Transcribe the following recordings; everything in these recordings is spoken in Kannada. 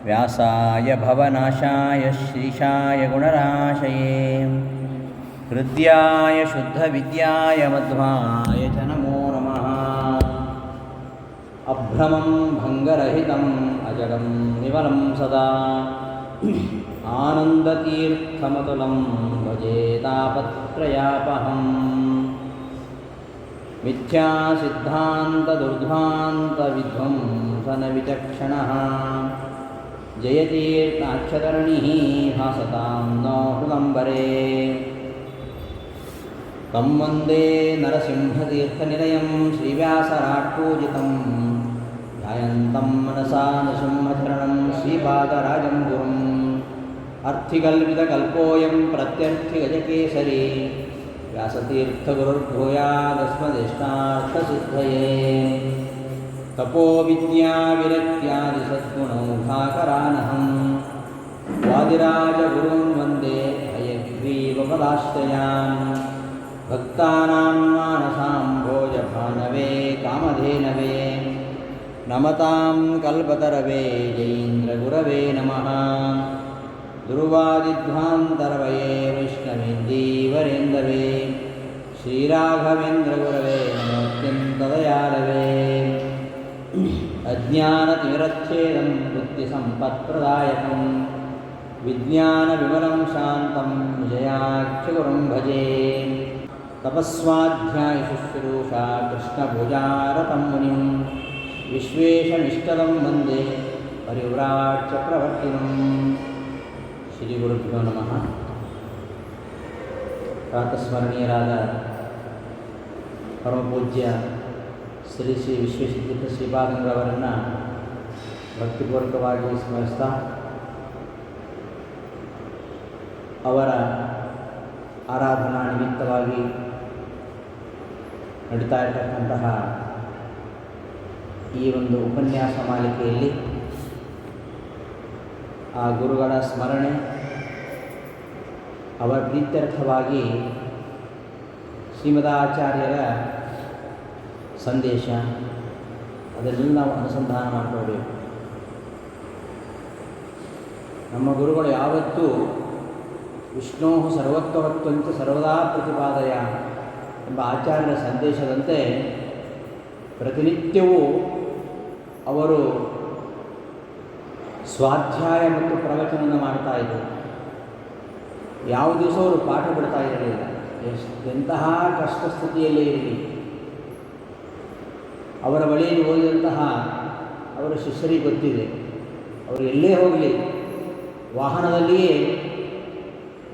ವ್ಯಾಸಾಯ ಭವನಾಶಾಯ ಶ್ರೀಶಾಯ ಗುಣರಾಶಯೇ ಹೃದ್ಯಾಯ ಶುದ್ಧವಿದ್ಯಾಯ ಮಧ್ವಾಯ ಚ ನಮೋ ನಮಃ. ಅಭ್ರಮಂ ಭಂಗರಹಿತಂ ಅಜಡಂ ವಿಮಲಂ ಸದಾ ಆನಂದತೀರ್ಥಮತುಲಂ ಭಜೆ ತಾಪತ್ರಯಾಪಹಂ. ಮಿಥ್ಯಾಸಿದ್ಧಾಂತದುರ್ಧ್ವಾन्तವಿಧ್ವಂಸನವಿಚಕ್ಷಣಃ ಜಯತೀರ್ಥಾಕ್ಷತರಣಿಃ ಹಾಸತಾಂ ನೋ ಹೃದಂಬರೇ. ತಂ ವಂದೇ ನರಸಿಂಹತೀರ್ಥನಿಲಯಂ ಶ್ರೀವ್ಯಾಸರಾಟ್ಪೂಜಿತಂ ಧ್ಯಾಯಂತಂ ಮನಸಾ ನೃಸಿಂಹಚರಣಂ ಶ್ರೀಪಾದರಾಜಂ ಗುರುಂ. ಅರ್ಥಿಕಲ್ಪಿತಕಲ್ಪೋऽಯಂ ಪ್ರತ್ಯರ್ಥಿಗಜಕೇಸರಿ ವ್ಯಾಸತೀರ್ಥಗುರುರ್ಭೂಯಾದಸ್ಮದಿಷ್ಟಾರ್ಥಸಿದ್ಧಯೇ. ತಪೋವಿದ್ಯಾವಿರಕ್ತ್ಯಾದಿಸದ್ಗುಣೌಘಾಕರಾನಹಂ ವಾದಿರಾಜಗುರುಂ ವಂದೇ ಹಯಗ್ರೀವಪದಾಶ್ರಯಾನ್. ಭಕ್ತಾನಾಂ ಮಾನಸಾಂಭೋಜಭಾನವೇ ಕಾಮಧೇನವೇ ನಮತಾಂ ಕಲ್ಪತರವೇ ಜಯೀಂದ್ರಗುರವೇ ನಮಃ. ದುರ್ವಾದಿಧ್ವಾಂತರವಯೇ ವೈಷ್ಣವೇಂದೀವರೇಂದವೇ ಶ್ರೀರಾಘವೇಂದ್ರಗುರವೇ ನಮೋತ್ಯಂತದಯಾಳವೇ. ಅಜ್ಞಾನತಿಮಿರಚ್ಛೇದಂ ಬುದ್ಧಿಸಂಪತ್ಪ್ರದಾಯಕಂ ವಿಜ್ಞಾನವಿಮಲಂ ಶಾಂತಂ ವಿಜಯಾಖ್ಯಗುರುಂ ಭಜೆ. ತಪಸ್ವಾಧ್ಯಾಯಶುಶ್ರೂಷಾ ಕೃಷ್ಣಭುಜಾರತಂ ಮುನಿಂ ವಿಶ್ವೇಶಮಿಷ್ಟದಂ ವಂದೇ ಪರಿವ್ರಾಟ್ ಚಕ್ರವರ್ತಿನಂ. ಶ್ರೀ ಗುರುಭ್ಯೋ ನಮಃ. ಪ್ರಾತಸ್ಮರಣೀಯರಾದ ಪರಮಪೂಜ್ಯ ಶ್ರೀ ಶ್ರೀ ವಿಶ್ವೇಶತೀರ್ಥ ಶ್ರೀಪಾದಂಗಳವರನ್ನು ಭಕ್ತಿಪೂರ್ವಕವಾಗಿ ಸ್ಮರಿಸ್ತಾ ಅವರ ಆರಾಧನಾ ನಿಮಿತ್ತವಾಗಿ ನಡೀತಾ ಇರತಕ್ಕಂತಹ ಈ ಒಂದು ಉಪನ್ಯಾಸ ಮಾಲಿಕೆಯಲ್ಲಿ ಆ ಗುರುಗಳ ಸ್ಮರಣೆ, ಅವರ ಪ್ರೀತ್ಯರ್ಥವಾಗಿ ಶ್ರೀಮದಾಚಾರ್ಯರ ಸಂದೇಶ, ಅದರಲ್ಲಿ ನಾವು ಅನುಸಂಧಾನ ಮಾಡಿಕೊಳ್ಬೇಕು. ನಮ್ಮ ಗುರುಗಳು ಯಾವತ್ತೂ ವಿಷ್ಣೋ ಸರ್ವತ್ವವತ್ವಂಚ ಸರ್ವದಾ ಪ್ರತಿಪಾದಯ ಎಂಬ ಆಚಾರ್ಯರ ಸಂದೇಶದಂತೆ ಪ್ರತಿನಿತ್ಯವೂ ಅವರು ಸ್ವಾಧ್ಯಾಯ ಮತ್ತು ಪ್ರವಚನ ಮಾಡ್ತಾಯಿದ್ರು. ಯಾವ ದಿವಸ ಅವರು ಪಾಠ ಬಿಡ್ತಾ ಇರಲಿಲ್ಲ. ಎಂತಹ ಕಷ್ಟ ಸ್ಥಿತಿಯಲ್ಲೇ ಇರಲಿ, ಅವರ ಬಳಿಯಲ್ಲಿ ಓದಿದಂತಹ ಅವರ ಶಿಷ್ಯರಿಗೆ ಗೊತ್ತಿದೆ, ಅವರು ಎಲ್ಲೇ ಹೋಗಲಿ ವಾಹನದಲ್ಲಿಯೇ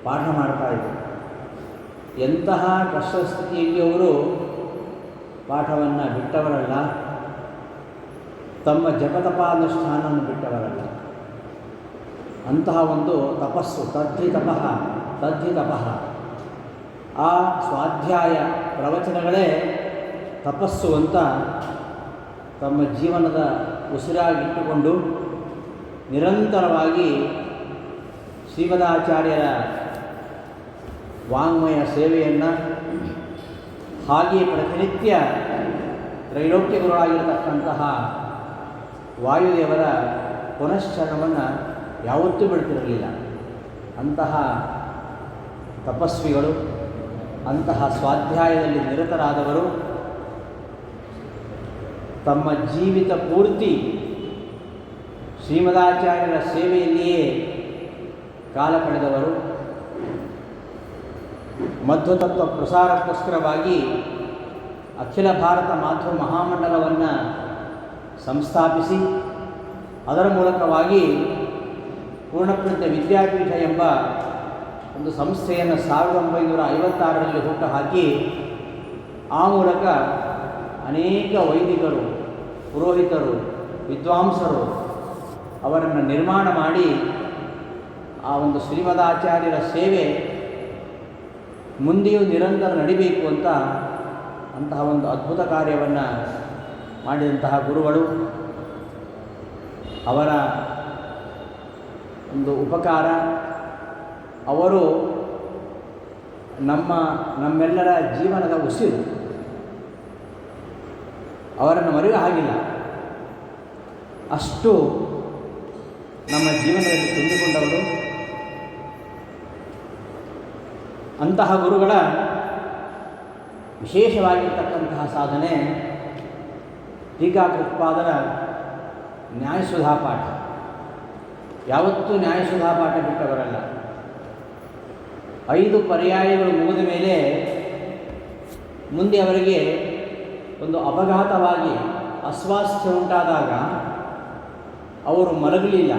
ಪಾಠ ಮಾಡ್ತಾಯಿದ್ರು. ಎಂತಹ ಕಷ್ಟ ಸ್ಥಿತಿಯಲ್ಲಿ ಅವರು ಪಾಠವನ್ನು ಬಿಟ್ಟವರಲ್ಲ, ತಮ್ಮ ಜಪತಪಾನುಷ್ಠಾನವನ್ನು ಬಿಟ್ಟವರಲ್ಲ. ಅಂತಹ ಒಂದು ತಪಸ್ಸು, ತದ್ಧಿ ತಪಃ, ಆ ಸ್ವಾಧ್ಯಾಯ ಪ್ರವಚನಗಳೇ ತಪಸ್ಸು ಅಂತ ತಮ್ಮ ಜೀವನದ ಉಸಿರಾಗಿಟ್ಟುಕೊಂಡು ನಿರಂತರವಾಗಿ ಶ್ರೀಮದಾಚಾರ್ಯರ ವಾಂಗ್ಮಯ ಸೇವೆಯನ್ನು, ಹಾಗೆಯೇ ಪ್ರತಿನಿತ್ಯ ತ್ರೈಲೋಕ್ಯ ಗುರುಗಳಾಗಿರತಕ್ಕಂತಹ ವಾಯುದೇವರ ಪುನಶ್ಚರಣವನ್ನು ಯಾವತ್ತೂ ಬಿಡ್ತಿರಲಿಲ್ಲ. ಅಂತಹ ತಪಸ್ವಿಗಳು, ಅಂತಹ ಸ್ವಾಧ್ಯಾಯದಲ್ಲಿ ನಿರತರಾದವರು, ತಮ್ಮ ಜೀವಿತ ಪೂರ್ತಿ ಶ್ರೀಮದಾಚಾರ್ಯರ ಸೇವೆಯಲ್ಲಿಯೇ ಕಾಲ ಕಳೆದವರು. ಮಧ್ವತತ್ವ ಪ್ರಸಾರಕ್ಕೋಸ್ಕರವಾಗಿ ಅಖಿಲ ಭಾರತ ಮಾತೃ ಮಹಾಮಂಡಲವನ್ನು ಸಂಸ್ಥಾಪಿಸಿ ಅದರ ಮೂಲಕವಾಗಿ ಪೂರ್ಣಪ್ರಜ್ಞ ವಿದ್ಯಾಪೀಠ ಎಂಬ ಒಂದು ಸಂಸ್ಥೆಯನ್ನು 1956ರಲ್ಲಿ ಹುಟ್ಟು ಹಾಕಿ ಆ ಮೂಲಕ ಅನೇಕ ವೈದಿಕರು, ಪುರೋಹಿತರು, ವಿದ್ವಾಂಸರು ಅವರನ್ನು ನಿರ್ಮಾಣ ಮಾಡಿ ಆ ಒಂದು ಶ್ರೀಮದಾಚಾರ್ಯರ ಸೇವೆ ಮುಂದೆಯೂ ನಿರಂತರ ನಡಿಬೇಕು ಅಂತ ಅಂತಹ ಒಂದು ಅದ್ಭುತ ಕಾರ್ಯವನ್ನು ಮಾಡಿದಂತಹ ಗುರುಗಳು, ಅವರ ಒಂದು ಉಪಕಾರ, ಅವರು ನಮ್ಮೆಲ್ಲರ ಜೀವನದ ಉಸಿರು. ಅವರನ್ನು ಮರೆಯುವ ಹಾಗಿಲ್ಲ. ಅಷ್ಟು ನಮ್ಮ ಜೀವನದಲ್ಲಿ ತುಂಬಿಕೊಂಡವರು. ಅಂತಹ ಗುರುಗಳ ವಿಶೇಷವಾಗಿರ್ತಕ್ಕಂತಹ ಸಾಧನೆ ಟೀಕಾಕೃತ್ಪಾದರ ನ್ಯಾಯಸುಧಾ ಪಾಠ. ಯಾವತ್ತೂ ನ್ಯಾಯಸುಧಾ ಪಾಠ ಬಿಟ್ಟವರಲ್ಲ. 5 ಪರ್ಯಾಯಗಳು ಮುಗಿದ ಮೇಲೆ ಮುಂದೆ ಅವರಿಗೆ ಒಂದು ಅಪಘಾತವಾಗಿ ಅಸ್ವಾಸ್ಥ್ಯ ಉಂಟಾದಾಗ ಅವರು ಮಲಗಲಿಲ್ಲ.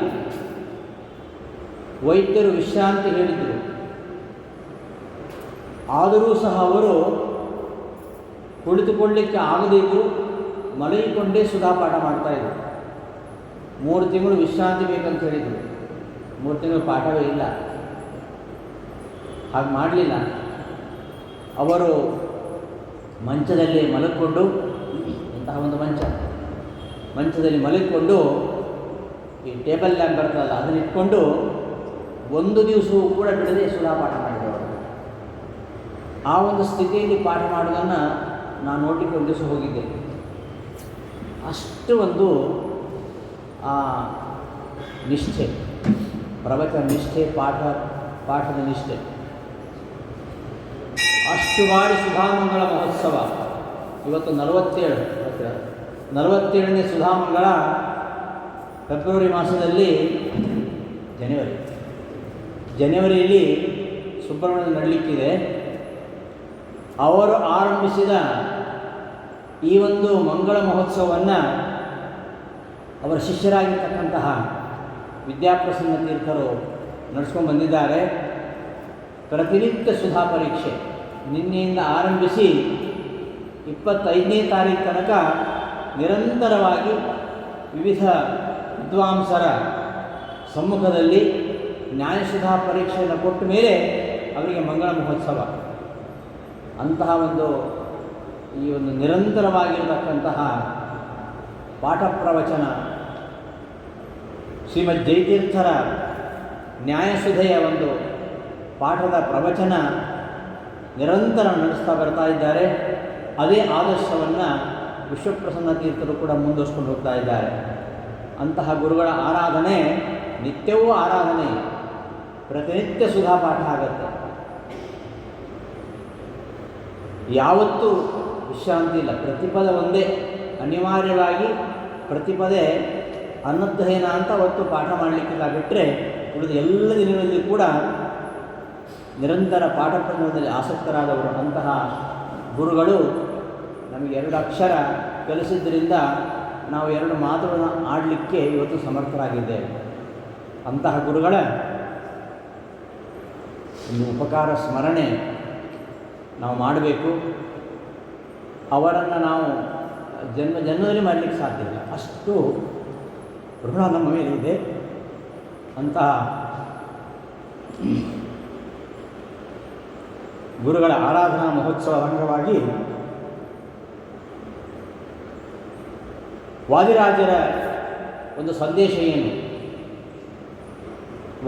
ವೈದ್ಯರು ವಿಶ್ರಾಂತಿ ಹೇಳಿದರು. ಆದರೂ ಸಹ ಅವರು ಕುಳಿತುಕೊಳ್ಳಲಿಕ್ಕೆ ಆಗದಿದ್ದರೂ ಮಲಗಿಕೊಂಡೇ ಸುಧಾಪಾಠ ಮಾಡ್ತಾಯಿದ್ರು. 3 ತಿಂಗಳು ವಿಶ್ರಾಂತಿ ಬೇಕಂತ ಹೇಳಿದರು. 3 ತಿಂಗಳು ಪಾಠವೇ ಇಲ್ಲ. ಹಾಗೆ ಮಾಡಲಿಲ್ಲ. ಅವರು ಮಂಚದಲ್ಲಿ ಮಲಗಿಕೊಂಡು, ಇಂತಹ ಒಂದು ಮಂಚದಲ್ಲಿ ಮಲಗಿಕೊಂಡು ಈ ಟೇಬಲ್ ಲ್ಯಾಂಪ್ ಬರ್ತದಲ್ಲ ಅದನ್ನ ಇಟ್ಕೊಂಡು 1 ದಿವಸವೂ ಕೂಡ ಬಿಡದೆ ಸುಧಾಪಾಠ ಮಾಡಿದವರು. ಆ ಒಂದು ಸ್ಥಿತಿಯಲ್ಲಿ ಪಾಠ ಮಾಡೋದನ್ನು ನಾನು ನೋಡಲಿಕ್ಕೆ ಒಂದು ದಿವಸ ಹೋಗಿದ್ದೆ. ಅಷ್ಟು ಒಂದು ನಿಷ್ಠೆ, ಪ್ರವಚನ ನಿಷ್ಠೆ, ಪಾಠದ ನಿಷ್ಠೆ. ಅಷ್ಟು ಬಾರಿ ಸುಧಾಮಂಗಳ ಮಹೋತ್ಸವ. ಇವತ್ತು 47ನೇ ಸುಧಾಮಂಗಳ ಫೆಬ್ರವರಿ ಮಾಸದಲ್ಲಿ ಜನವರಿಯಲ್ಲಿ ಸುಬ್ರಹ್ಮಣ್ಯ ನಡಲಿಕ್ಕಿದೆ. ಅವರು ಆರಂಭಿಸಿದ ಈ ಒಂದು ಮಂಗಳ ಮಹೋತ್ಸವವನ್ನು ಅವರ ಶಿಷ್ಯರಾಗಿರ್ತಕ್ಕಂತಹ ವಿದ್ಯಾಪ್ರಸನ್ನ ತೀರ್ಥರು ನಡೆಸ್ಕೊಂಡು ಬಂದಿದ್ದಾರೆ. ಪ್ರತಿನಿತ್ಯ ಸುಧಾ ಪರೀಕ್ಷೆ ನಿನ್ನೆಯಿಂದ ಆರಂಭಿಸಿ 25ನೇ ತಾರೀಕು ತನಕ ನಿರಂತರವಾಗಿ ವಿವಿಧ ವಿದ್ವಾಂಸರ ಸಮ್ಮುಖದಲ್ಲಿ ನ್ಯಾಯಸುಧಾ ಪರೀಕ್ಷೆಯನ್ನು ಕೊಟ್ಟ ಮೇಲೆ ಅವರಿಗೆ ಮಂಗಳ ಮಹೋತ್ಸವ. ಅಂತಹ ಈ ಒಂದು ನಿರಂತರವಾಗಿರತಕ್ಕಂತಹ ಪಾಠ ಪ್ರವಚನ ಶ್ರೀಮದ್ ಜಯತೀರ್ಥರ ನ್ಯಾಯಸುಧೆಯ ಒಂದು ಪಾಠದ ಪ್ರವಚನ ನಿರಂತರ ನಡೆಸ್ತಾ ಬರ್ತಾ ಇದ್ದಾರೆ. ಅದೇ ಆದರ್ಶವನ್ನು ವಿಶ್ವಪ್ರಸನ್ನ ತೀರ್ಥರು ಕೂಡ ಮುಂದುವರಿಸ್ಕೊಂಡು ಹೋಗ್ತಾ ಇದ್ದಾರೆ. ಅಂತಹ ಗುರುಗಳ ಆರಾಧನೆ ನಿತ್ಯವೂ ಆರಾಧನೆ, ಪ್ರತಿನಿತ್ಯ ಸುಧಾ ಪಾಠ ಆಗುತ್ತೆ. ಯಾವತ್ತೂ ವಿಶ್ರಾಂತಿ ಇಲ್ಲ. ಪ್ರತಿಪದ ಒಂದೇ, ಅನಿವಾರ್ಯವಾಗಿ ಪ್ರತಿಪದೆ ಅನ್ನದ್ಧೇನ ಅಂತ ಅವತ್ತು ಪಾಠ ಮಾಡಲಿಕ್ಕಿಲ್ಲ. ಬಿಟ್ಟರೆ ಉಳಿದ ಎಲ್ಲ ದಿನಗಳಲ್ಲಿ ಕೂಡ ನಿರಂತರ ಪಾಠ ಪ್ರಜ್ಞದಲ್ಲಿ ಆಸಕ್ತರಾದವರು. ಅಂತಹ ಗುರುಗಳು ನಮಗೆ 2 ಅಕ್ಷರ ಕಲಿಸಿದ್ದರಿಂದ ನಾವು 2 ಮಾತುಗಳನ್ನು ಆಡಲಿಕ್ಕೆ ಇವತ್ತು ಸಮರ್ಥರಾಗಿದ್ದೇವೆ. ಅಂತಹ ಗುರುಗಳ ಒಂದು ಉಪಕಾರ ಸ್ಮರಣೆ ನಾವು ಮಾಡಬೇಕು. ಅವರನ್ನು ನಾವು ಜನ್ಮದಲ್ಲಿ ಮಾಡಲಿಕ್ಕೆ ಸಾಧ್ಯ ಇಲ್ಲ. ಅಷ್ಟು ಋಣ ನಮ್ಮ ಮೇಲೆ ಇದೆ. ಅಂತಹ ಗುರುಗಳ ಆರಾಧನಾ ಮಹೋತ್ಸವದ ಅಂಗವಾಗಿ ವಾದಿರಾಜರ ಒಂದು ಸಂದೇಶ ಏನು?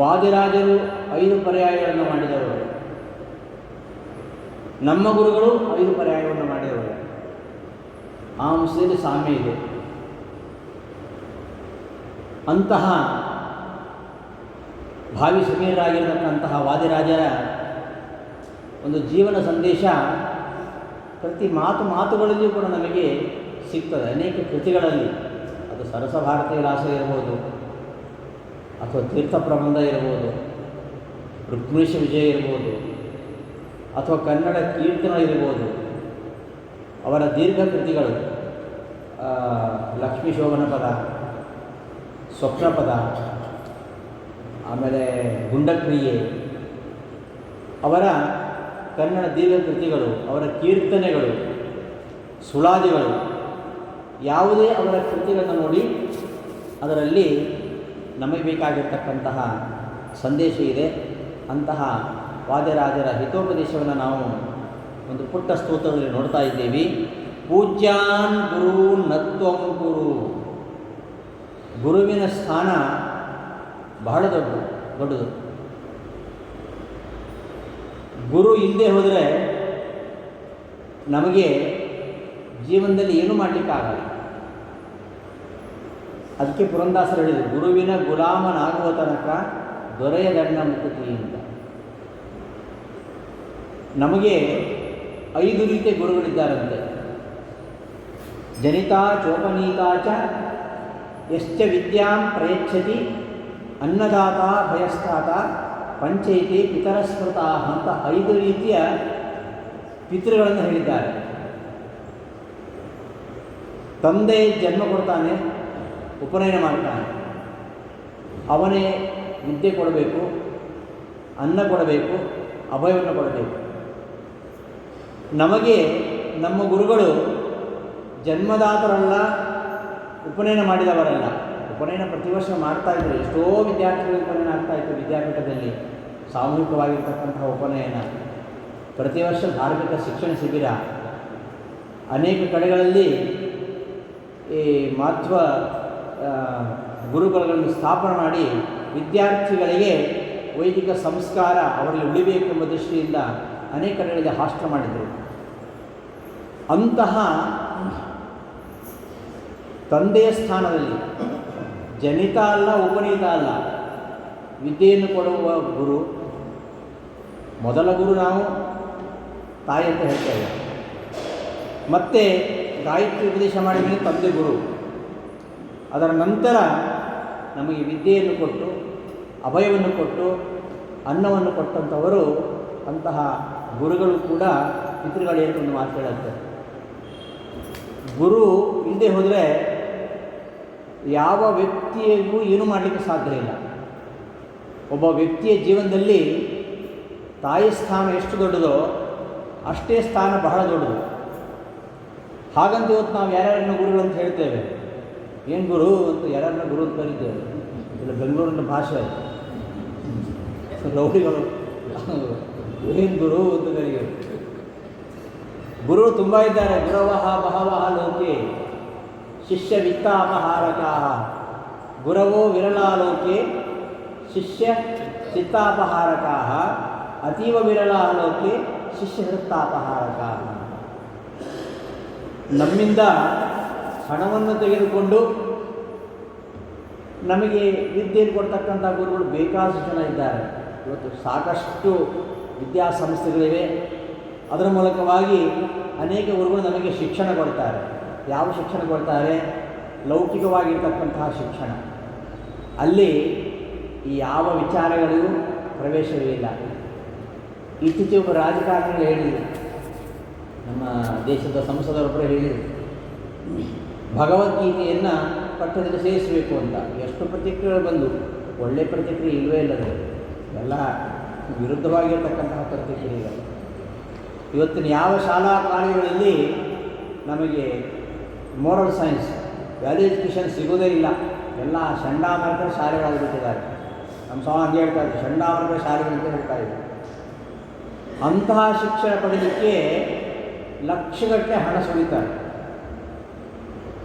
ವಾದಿರಾಜರು 5 ಪರ್ಯಾಯಗಳನ್ನು ಮಾಡಿದವರು. ನಮ್ಮ ಗುರುಗಳು 5 ಪರ್ಯಾಯವನ್ನು ಮಾಡಿದವರು. ಆ ಅಂಶದಲ್ಲಿ ಸಾಮ್ಯ ಇದೆ. ಅಂತಹ ಭಾವಿ ಸಮೀರರಾಗಿರತಕ್ಕಂತಹ ವಾದಿರಾಜರ ಒಂದು ಜೀವನ ಸಂದೇಶ ಪ್ರತಿ ಮಾತುಗಳಲ್ಲಿಯೂ ಕೂಡ ನಮಗೆ ಸಿಗ್ತದೆ. ಅನೇಕ ಕೃತಿಗಳಲ್ಲಿ, ಅದು ಸರಸ ಭಾರತೀಯ ವಿಲಾಸ ಇರ್ಬೋದು, ಅಥವಾ ತೀರ್ಥ ಪ್ರಬಂಧ ಇರ್ಬೋದು, ರುಕ್ಮಿಣೀಶ ವಿಜಯ ಇರ್ಬೋದು, ಅಥವಾ ಕನ್ನಡ ಕೀರ್ತನ ಇರ್ಬೋದು, ಅವರ ದೀರ್ಘ ಕೃತಿಗಳು ಲಕ್ಷ್ಮೀ ಶೋಭನ ಪದ, ಸ್ವಪ್ನಪದ, ಆಮೇಲೆ ಗುಂಡಕ್ರಿಯೆ, ಅವರ ಕನ್ನಡ ದೀರ್ಘ ಕೃತಿಗಳು, ಅವರ ಕೀರ್ತನೆಗಳು, ಸುಳಾದಿಗಳು, ಯಾವುದೇ ಅವರ ಕೃತಿಗಳನ್ನು ನೋಡಿ ಅದರಲ್ಲಿ ನಮಗೆ ಬೇಕಾಗಿರ್ತಕ್ಕಂತಹ ಸಂದೇಶ ಇದೆ. ಅಂತಹ ವಾದಿರಾಜರ ಹಿತೋಪದೇಶವನ್ನು ನಾವು ಒಂದು ಪುಟ್ಟ ಸ್ತೋತ್ರದಲ್ಲಿ ನೋಡ್ತಾ ಇದ್ದೇವೆ. ಪೂಜ್ಯಾನ್ ಗುರು ನತ್ವಂ ಗುರು. ಗುರುವಿನ ಸ್ಥಾನ ಬಹಳ ದೊಡ್ಡದು. ಗುರು ಇಲ್ಲದೆ ಹೋದರೆ ನಮಗೆ ಜೀವನದಲ್ಲಿ ಏನೂ ಮಾಡಲಿಕ್ಕಾಗಲ್ಲ. ಅದಕ್ಕೆ ಪುರಂದಾಸರು ಹೇಳಿದರು, ಗುರುವಿನ ಗುಲಾಮನಾಗುವ ತನಕ ದೊರೆಯದಣ್ಣ ಮುಕುತಿ ಅಂತ. ನಮಗೆ 5 ರೀತಿಯ ಗುರುಗಳಿದ್ದಾರಂತೆ. ಜನಿತಾ ಚೋಪನೀತಾ ಚ ಯಶ್ಚ ವಿದ್ಯಾಂ ಪ್ರಯಚ್ಛತಿ ಅನ್ನದಾತ ಭಯಸ್ಥಾತ ಪಂಚೈತಿ ಪಿತರಸ್ಮೃತ ಅಂತ 5 ರೀತಿಯ ಪಿತೃಗಳನ್ನು ಹೇಳಿದ್ದಾರೆ. ತಂದೆ ಜನ್ಮ ಕೊಡ್ತಾನೆ, ಉಪನಯನ ಮಾಡ್ತಾನೆ, ಅವನೇ ವಿದ್ಯೆ ಕೊಡಬೇಕು, ಅನ್ನ ಕೊಡಬೇಕು, ಅಭಯವನ್ನು ಕೊಡಬೇಕು. ನಮಗೆ ನಮ್ಮ ಗುರುಗಳು ಜನ್ಮದಾತರಲ್ಲ, ಉಪನಯನ ಮಾಡಿದವರಲ್ಲ. ಉಪನಯನ ಪ್ರತಿ ವರ್ಷ ಮಾಡ್ತಾಯಿದ್ರು. ಎಷ್ಟೋ ವಿದ್ಯಾರ್ಥಿಗಳು ಉಪನಯನ ಆಗ್ತಾಯಿತ್ತು ವಿದ್ಯಾಪೀಠದಲ್ಲಿ. ಸಾಮೂಹಿಕವಾಗಿರ್ತಕ್ಕಂತಹ ಉಪನಯನ, ಪ್ರತಿ ವರ್ಷ ಧಾರ್ಮಿಕ ಶಿಕ್ಷಣ ಶಿಬಿರ, ಅನೇಕ ಕಡೆಗಳಲ್ಲಿ ಈ ಮಹತ್ವ ಗುರುಗಳನ್ನು ಸ್ಥಾಪನೆ ಮಾಡಿ ವಿದ್ಯಾರ್ಥಿಗಳಿಗೆ ವೈದಿಕ ಸಂಸ್ಕಾರ ಅವರಲ್ಲಿ ಉಳಿಬೇಕೆಂಬ ದೃಷ್ಟಿಯಿಂದ ಅನೇಕ ಕಡೆಗಳಲ್ಲಿ ಹಾಸ್ಟೆಲ್ ಮಾಡಿದರು. ಅಂತಹ ತಂದೆಯ ಸ್ಥಾನದಲ್ಲಿ ಜನಿತ ಅಲ್ಲ, ಉಪನೀತ ಅಲ್ಲ, ವಿದ್ಯೆಯನ್ನು ಕೊಡುವ ಗುರು. ಮೊದಲ ಗುರು ನಾವು ತಾಯಿ ಅಂತ ಹೇಳ್ತೇವೆ. ಮತ್ತು ಗಾಯತ್ರಿ ಉಪದೇಶ ಮಾಡಿದ ತಂದೆ ಗುರು. ಅದರ ನಂತರ ನಮಗೆ ವಿದ್ಯೆಯನ್ನು ಕೊಟ್ಟು, ಅಭಯವನ್ನು ಕೊಟ್ಟು, ಅನ್ನವನ್ನು ಕೊಟ್ಟಂಥವರು ಅಂತಹ ಗುರುಗಳು ಕೂಡ ಪಿತೃಗಳೇ ಅಂತ ಒಂದು ಮಾತು ಹೇಳುತ್ತೆ. ಗುರು ಇಲ್ಲದೆ ಹೋದರೆ ಯಾವ ವ್ಯಕ್ತಿಯೂ ಏನೂ ಮಾಡಲಿಕ್ಕೆ ಸಾಧ್ಯ ಇಲ್ಲ. ಒಬ್ಬ ವ್ಯಕ್ತಿಯ ಜೀವನದಲ್ಲಿ ತಾಯಿ ಸ್ಥಾನ ಎಷ್ಟು ದೊಡ್ಡದೋ ಅಷ್ಟೇ ಸ್ಥಾನ ಬಹಳ ದೊಡ್ಡದು. ಹಾಗಂತ ಇವತ್ತು ನಾವು ಯಾರ್ಯಾರನ್ನ ಗುರುಗಳು ಅಂತ ಹೇಳ್ತೇವೆ. ಏನು ಗುರು ಅಂತ ಯಾರ್ಯಾರನ್ನ ಗುರು ಅಂತ ಕರೀತೇವೆ. ಇಲ್ಲ ಬೆಂಗಳೂರಿನ ಭಾಷೆ ರೌಡಿಗಳು ಏನು ಗುರು ಅಂತ ಕರೀತಾರೆ. ಗುರು ತುಂಬ ಇದ್ದಾರೆ. ಗುರವಃ ಬಹವಃ ಲೋಕೆ ಶಿಷ್ಯ ವಿತ್ತಾಪಹಾರಕಾಃ ಗುರವೋ ವಿರಲಾ ಲೋಕೆ ಶಿಷ್ಯ ಚಿತ್ತಾಪಹಾರಕಾಃ ಅತೀವ ವಿರಲಾ ಲೋಕೆ ಶಿಷ್ಯ ಹೃತ್ತಾಪಹಾರಕಾಃ. ನಮ್ಮಿಂದ ಹಣವನ್ನು ತೆಗೆದುಕೊಂಡು ನಮಗೆ ವಿದ್ಯೆಯನ್ನು ಕೊಡ್ತಕ್ಕಂಥ ಗುರುಗಳು ಬೇಕಾದಷ್ಟು ಜನ ಇದ್ದಾರೆ. ಇವತ್ತು ಸಾಕಷ್ಟು ವಿದ್ಯಾಸಂಸ್ಥೆಗಳಿವೆ. ಅದರ ಮೂಲಕವಾಗಿ ಅನೇಕ ಗುರುಗಳು ನಮಗೆ ಶಿಕ್ಷಣ ಕೊಡ್ತಾರೆ. ಯಾವ ಶಿಕ್ಷಣ ಕೊಡ್ತಾರೆ? ಲೌಕಿಕವಾಗಿರ್ತಕ್ಕಂತಹ ಶಿಕ್ಷಣ. ಅಲ್ಲಿ ಈ ಯಾವ ವಿಚಾರಗಳಿಗೂ ಪ್ರವೇಶವೇ ಇಲ್ಲ. ಇತ್ತೀಚೆಗೆ ಒಬ್ಬ ರಾಜಕಾರಣಿಗಳು ಹೇಳಿದರು, ನಮ್ಮ ದೇಶದ ಸಂಸದರೊಬ್ಬರು ಹೇಳಿದರು, ಭಗವದ್ಗೀತೆಯನ್ನು ಪಠ್ಯದಲ್ಲಿ ಸೇರಿಸಬೇಕು ಅಂತ. ಎಷ್ಟು ಪ್ರತಿಕ್ರಿಯೆಗಳು ಬಂದು, ಒಳ್ಳೆಯ ಪ್ರತಿಕ್ರಿಯೆ ಇಲ್ಲವೇ ಇಲ್ಲದೆ ಎಲ್ಲ ವಿರುದ್ಧವಾಗಿರ್ತಕ್ಕಂತಹ ಪ್ರತಿಕ್ರಿಯೆಗಳು. ಇವತ್ತಿನ ಯಾವ ಶಾಲಾ ಕಾಲೇಜುಗಳಲ್ಲಿ ನಮಗೆ ಮೋರಲ್ ಸೈನ್ಸ್, ವ್ಯಾಲ್ಯೂ ಎಜುಕೇಷನ್ ಸಿಗೋದೇ ಇಲ್ಲ. ಎಲ್ಲ ಚಂಡಾಮರ್ಗರ ಶಾಲೆಗಳಾಗಿಬಿಟ್ಟಿದ್ದಾರೆ. ನಮ್ಮ ಸ್ವಾಮಿ ಹಂಗೆ ಹೇಳ್ತಾ ಇದ್ದಾರೆ, ಚಂಡಾಮರ್ಗರ ಶಾಲೆಗಳಂತ ಹೇಳ್ತಾ ಇದ್ದಾರೆ. ಅಂತಹ ಶಿಕ್ಷಣ ಪಡೆಯಲಿಕ್ಕೆ ಲಕ್ಷಗಟ್ಟಲೆ ಹಣ ಸುರಿತಾರೆ.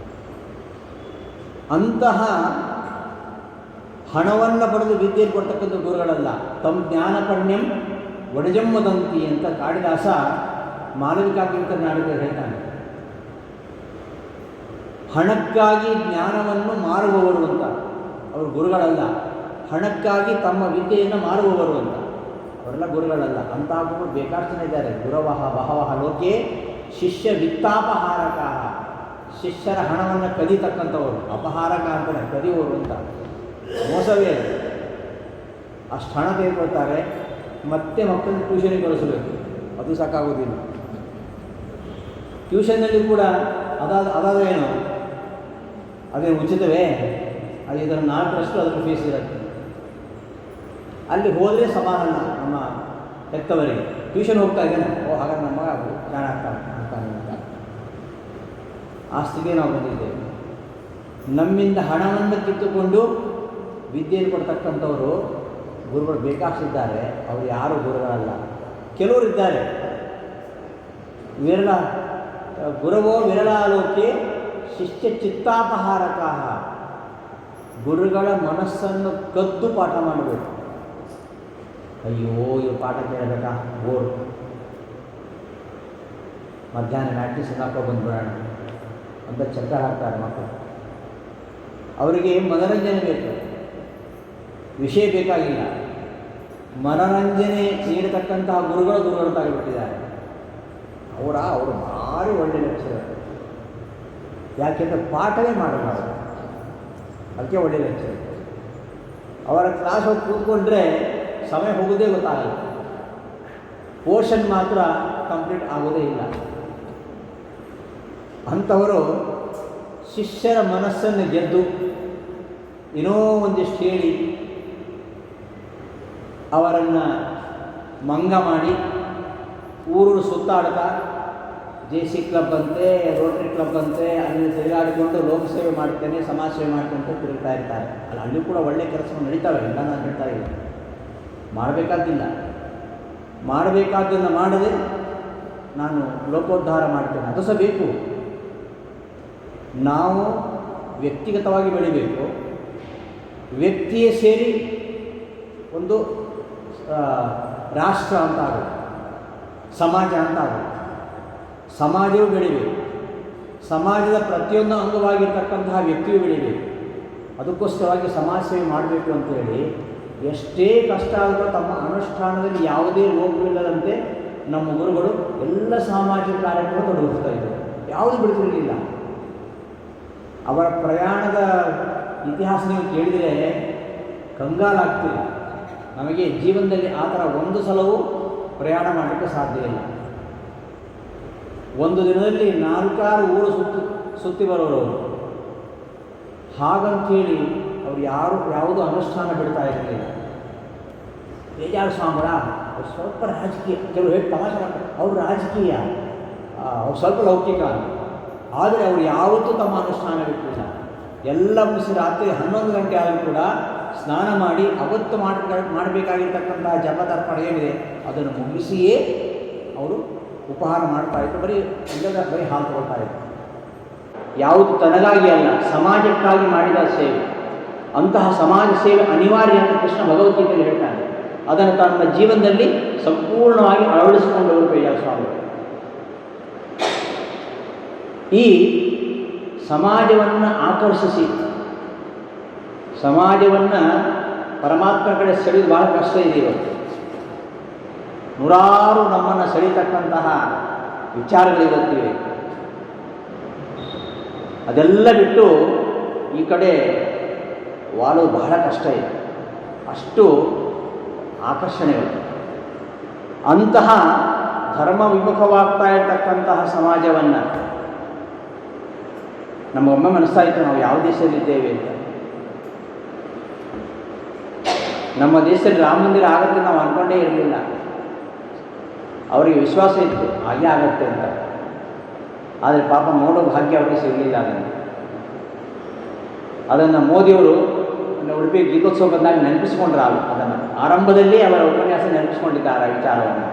ಅಂತಹ ಹಣವನ್ನು ಪಡೆದು ವಿದ್ಯೆಯನ್ನು ಕೊಡ್ತಕ್ಕಂಥ ಗುರುಗಳಲ್ಲ. ತಮ್ಮ ಜ್ಞಾನಪಣ್ಯಂ ಒಡಜಮ್ಮದಂತಿ ಅಂತ ಕಾಳಿದಾಸ ಮಾಲವಿಕಾಗ್ನಿಮಿತ್ರ ನಾಡಿಗೆ ಹೇಳ್ತಾನೆ. ಹಣಕ್ಕಾಗಿ ಜ್ಞಾನವನ್ನು ಮಾರುವವರು ಅಂತ ಅವರು ಗುರುಗಳಲ್ಲ. ಹಣಕ್ಕಾಗಿ ತಮ್ಮ ವಿದ್ಯೆಯನ್ನು ಮಾರುವವರು ಅಂತ ಅವರೆಲ್ಲ ಗುರುಗಳಲ್ಲ. ಅಂತಹ ಗುರುಗಳು ಬೇಕಾಷ್ಟು ಜನ ಇದ್ದಾರೆ. ಗುರವಃ ಬಹವಃ ಲೋಕೆ ಶಿಷ್ಯ ವಿತ್ತಾಪಹಾರಕ, ಶಿಷ್ಯರ ಹಣವನ್ನು ಕದಿತಕ್ಕಂಥವರು. ಅಪಹಾರಕ ಅಂತಾನೆ, ಕದಿಯುವವರು ಅಂತ. ಮೋಸವೇ ಅಷ್ಟು ಹಣ ತೆಗೆದುಕೊಳ್ತಾರೆ, ಮತ್ತೆ ಮಕ್ಕಳನ್ನು ಟ್ಯೂಷನಿಗೆ ಕಳಿಸಬೇಕು. ಅದು ಸಾಕಾಗೋದಿಲ್ಲ. ಟ್ಯೂಷನ್ನಲ್ಲಿ ಕೂಡ ಅದಾದರೆ ಏನು, ಅದೇನು ಉಚಿತವೇ? ಅದು ಇದರ 4ರಷ್ಟು ಅದರ ಫೀಸ್ ಇರುತ್ತೆ. ಅಲ್ಲಿ ಹೋದರೆ ಸಮಾನ ನಮ್ಮ ಹೆತ್ತವರಿಗೆ. ಟ್ಯೂಷನ್ ಹೋಗ್ತಾ ಇದ್ದೇನೆ, ಹಾಗಾದ್ರೆ ನಮ್ಮ ಮಗ ಜಾಣ ಆಗ್ತಾನೆ ಅಂತ ಆ ಸ್ಥಿತಿಗೆ ನಾವು ಬಂದಿದ್ದೇವೆ. ನಮ್ಮಿಂದ ಹಣವನ್ನು ಕಿತ್ತುಕೊಂಡು ವಿದ್ಯೆಯನ್ನು ಕೊಡ್ತಕ್ಕಂಥವರು ಗುರುಗಳು ಬೇಕಾಗ್ತಿದ್ದಾರೆ. ಅವರು ಯಾರು ಗುರುಗಳಲ್ಲ. ಕೆಲವರಿದ್ದಾರೆ, ವಿರಳ ಗುರವೋ ವಿರಳಾಲೋಕೆ ಶಿಷ್ಯ ಚಿತ್ತಾಪಹಾರಕ. ಗುರುಗಳ ಮನಸ್ಸನ್ನು ಕದ್ದು ಪಾಠ ಮಾಡಬೇಕು. ಅಯ್ಯೋ ಇವರು ಪಾಠ ಕೇಳಬೇಕಾ, ಬೋರ್, ಮಧ್ಯಾಹ್ನ ಮ್ಯಾಟ್ರಿಸ್ ಹಾಕೋ ಬಂದ್ಬಿಡೋಣ ಅಂತ ಚಕ್ರ ಹಾಕ್ತಾರೆ ಮಕ್ಕಳು. ಅವರಿಗೆ ಮನರಂಜನೆ ಬೇಕು, ವಿಷಯ ಬೇಕಾಗಿಲ್ಲ. ಮನರಂಜನೆ ನೀಡತಕ್ಕಂತಹ ಗುರುಗಳಂತಾಗಿಬಿಟ್ಟಿದ್ದಾರೆ. ಅವರು ಭಾರಿ ಒಳ್ಳೆ ಲೆಕ್ಚರರ್. ಯಾಕೆಂದರೆ ಪಾಠವೇ ಮಾಡಲ್ಲ ಅವರು, ಅದಕ್ಕೆ ಒಳ್ಳೆ ಲೆಕ್ಚರರ್. ಅವರ ಕ್ಲಾಸ್ ಹೋಗಿ ಕೂತ್ಕೊಂಡ್ರೆ ಸಮಯ ಹೋಗೋದೇ ಗೊತ್ತಾಗಲ್ಲ, ಪೋರ್ಷನ್ ಮಾತ್ರ ಕಂಪ್ಲೀಟ್ ಆಗೋದೇ ಇಲ್ಲ. ಅಂಥವರು ಶಿಷ್ಯರ ಮನಸ್ಸನ್ನು ಗೆದ್ದು ಏನೋ ಒಂದಿಷ್ಟು ಹೇಳಿ ಅವರನ್ನು ಮಂಗ ಮಾಡಿ ಊರು ಸುತ್ತಾಡ್ತಾ JC ಕ್ಲಬ್ ಅಂತೆ, ರೋಟರಿ ಕ್ಲಬ್ ಅಂತೆ, ಅಲ್ಲಿ ತಿರುಗಾಡಿಕೊಂಡು ಲೋಕಸೇವೆ ಮಾಡ್ತೇನೆ, ಸಮಾಜ ಸೇವೆ ಮಾಡ್ತೇನೆ ಅಂತ ತಿರುಗ್ತಾ ಇರ್ತಾರೆ. ಅಲ್ಲಿ ಕೂಡ ಒಳ್ಳೆಯ ಕೆಲಸಗಳು ನಡೀತವೆ, ಎಲ್ಲ ನಾನು ಹೇಳ್ತಾ ಇದ್ದೀನಿ. ಮಾಡಬೇಕಾದ್ದಿಲ್ಲ, ಮಾಡಬೇಕಾದ್ದನ್ನು ಮಾಡದೆ ನಾನು ಲೋಕೋದ್ಧಾರ ಮಾಡ್ತೇನೆ, ಅದು ಸಹ ಬೇಕು. ನಾವು ವ್ಯಕ್ತಿಗತವಾಗಿ ಬೆಳಿಬೇಕು, ವ್ಯಕ್ತಿಯೇ ಸೇರಿ ಒಂದು ರಾಷ್ಟ್ರ ಅಂತ ಆಗೋದು, ಸಮಾಜ ಅಂತ ಆಗೋದು. ಸಮಾಜವೂ ಬೆಳಿಬೇಕು, ಸಮಾಜದ ಪ್ರತಿಯೊಂದು ಅಂಗವಾಗಿರ್ತಕ್ಕಂತಹ ವ್ಯಕ್ತಿಯೂ ಬೆಳಿಬೇಕು. ಅದಕ್ಕೋಸ್ಕರವಾಗಿ ಸಮಾಜ ಸೇವೆ ಮಾಡಬೇಕು ಅಂತೇಳಿ ಎಷ್ಟೇ ಕಷ್ಟ ಆದರೂ ತಮ್ಮ ಅನುಷ್ಠಾನದಲ್ಲಿ ಯಾವುದೇ ಲೋಪವಿಲ್ಲದಂತೆ ನಮ್ಮ ಗುರುಗಳು ಎಲ್ಲ ಸಾಮಾಜಿಕ ಕಾರ್ಯಕ್ರಮ ತೊಡಗಿಸ್ತಾ ಇದ್ದರು, ಯಾವುದು ಬಿಡ್ತಿರಲಿಲ್ಲ. ಅವರ ಪ್ರಯಾಣದ ಇತಿಹಾಸ ನೀವು ಕೇಳಿದರೆ ಕಂಗಾಲಾಗ್ತೀರಿ. ನಮಗೆ ಜೀವನದಲ್ಲಿ ಆ ಥರ ಒಂದು ಸಲವೂ ಪ್ರಯಾಣ ಮಾಡಲಿಕ್ಕೆ ಸಾಧ್ಯ ಇಲ್ಲ. ಒಂದು ದಿನದಲ್ಲಿ 4-6 ಊರು ಸುತ್ತಿ ಬರೋರು. ಹಾಗಂಥೇಳಿ ಅವ್ರು ಯಾವುದೂ ಅನುಷ್ಠಾನ ಬಿಡ್ತಾ ಇರಲಿಲ್ಲ. ಬೇಜಾರು ಸ್ವಾಮಿಗಳ ಅವ್ರು ಸ್ವಲ್ಪ ರಾಜಕೀಯ, ಕೆಲವರು ಹೇಳಿ ತಮಾಷೆ ಮಾಡ್ತಾರೆ, ಅವರು ರಾಜಕೀಯ, ಅವ್ರು ಸ್ವಲ್ಪ ಲೌಕಿಕ, ಆದರೆ ಅವರು ಯಾವತ್ತೂ ತಮ್ಮ ಅನುಷ್ಠಾನ ಬಿಟ್ಟಿಲ್ಲ. ಎಲ್ಲ ಮುಗಿಸಿ ರಾತ್ರಿ 11 ಗಂಟೆ ಆದರೂ ಕೂಡ ಸ್ನಾನ ಮಾಡಿ ಅವತ್ತು ಮಾಡಬೇಕಾಗಿರ್ತಕ್ಕಂತಹ ಜಪತರ್ಪಣ ಏನಿದೆ ಅದನ್ನು ಮುಗಿಸಿಯೇ ಅವರು ಉಪಹಾರ ಮಾಡ್ತಾಯಿದ್ರು. ಬರೀ ಹಾಲು ತಗೊಳ್ತಾ ಇದ್ರು. ಯಾವುದು ತನಗಾಗಿ ಅಲ್ಲ, ಸಮಾಜಕ್ಕಾಗಿ ಮಾಡಿದ ಸೇವೆ. ಅಂತಹ ಸಮಾಜ ಸೇವೆ ಅನಿವಾರ್ಯ ಅಂತ ಕೃಷ್ಣ ಭಗವದ್ಗೀತೆಯಲ್ಲಿ ಹೇಳ್ತಾನೆ. ಅದನ್ನು ತನ್ನ ಜೀವನದಲ್ಲಿ ಸಂಪೂರ್ಣವಾಗಿ ಅಳವಡಿಸಿಕೊಂಡವರು ಪೇಜಾರ ಸ್ವಾಮಿಗಳು. ಈ ಸಮಾಜವನ್ನು ಆಕರ್ಷಿಸಿ ಸಮಾಜವನ್ನು ಪರಮಾತ್ಮ ಕಡೆ ಸೆಳೆದು ಬಹಳ ಕಷ್ಟ ಇದೆ ಇವತ್ತು. ನೂರಾರು ನಮ್ಮನ್ನು ಸೆಳೀತಕ್ಕಂತಹ ವಿಚಾರಗಳಿರುತ್ತಿವೆ. ಅದೆಲ್ಲ ಬಿಟ್ಟು ಈ ಕಡೆ ವಾಲೋದು ಬಹಳ ಕಷ್ಟ ಇದೆ, ಅಷ್ಟು ಆಕರ್ಷಣೆಗಳು. ಅಂತಹ ಧರ್ಮ ವಿಮುಖವಾಗ್ತಾ ಇರತಕ್ಕಂತಹ ಸಮಾಜವನ್ನು ನಮಗೊಮ್ಮೆ ಮನಸ್ತಾ ಇತ್ತು, ನಾವು ಯಾವ ದೇಶದಲ್ಲಿದ್ದೇವೆ ಅಂತ. ನಮ್ಮ ದೇಶದಲ್ಲಿ ರಾಮ ಮಂದಿರ ಆಗುತ್ತೆ ನಾವು ಅಂದ್ಕೊಂಡೇ ಇರಲಿಲ್ಲ. ಅವರಿಗೆ ವಿಶ್ವಾಸ ಇತ್ತು ಹಾಗೆ ಆಗತ್ತೆ ಅಂತ, ಆದರೆ ಪಾಪ ನೋಡೋ ಭಾಗ್ಯ ಅವರಿಗೆ ಸಿಗಲಿಲ್ಲ. ಅದನ್ನು ಮೋದಿಯವರು ಉಡುಪಿ ಗೀತೋತ್ಸವ ಬಂದಾಗ ನೆನಪಿಸ್ಕೊಂಡ್ರು. ಅದನ್ನು ಆರಂಭದಲ್ಲಿ ಅವರ ಉಪನ್ಯಾಸ ನೆನಪಿಸ್ಕೊಂಡಿದ್ದಾರೆ ಆ ವಿಚಾರವನ್ನು.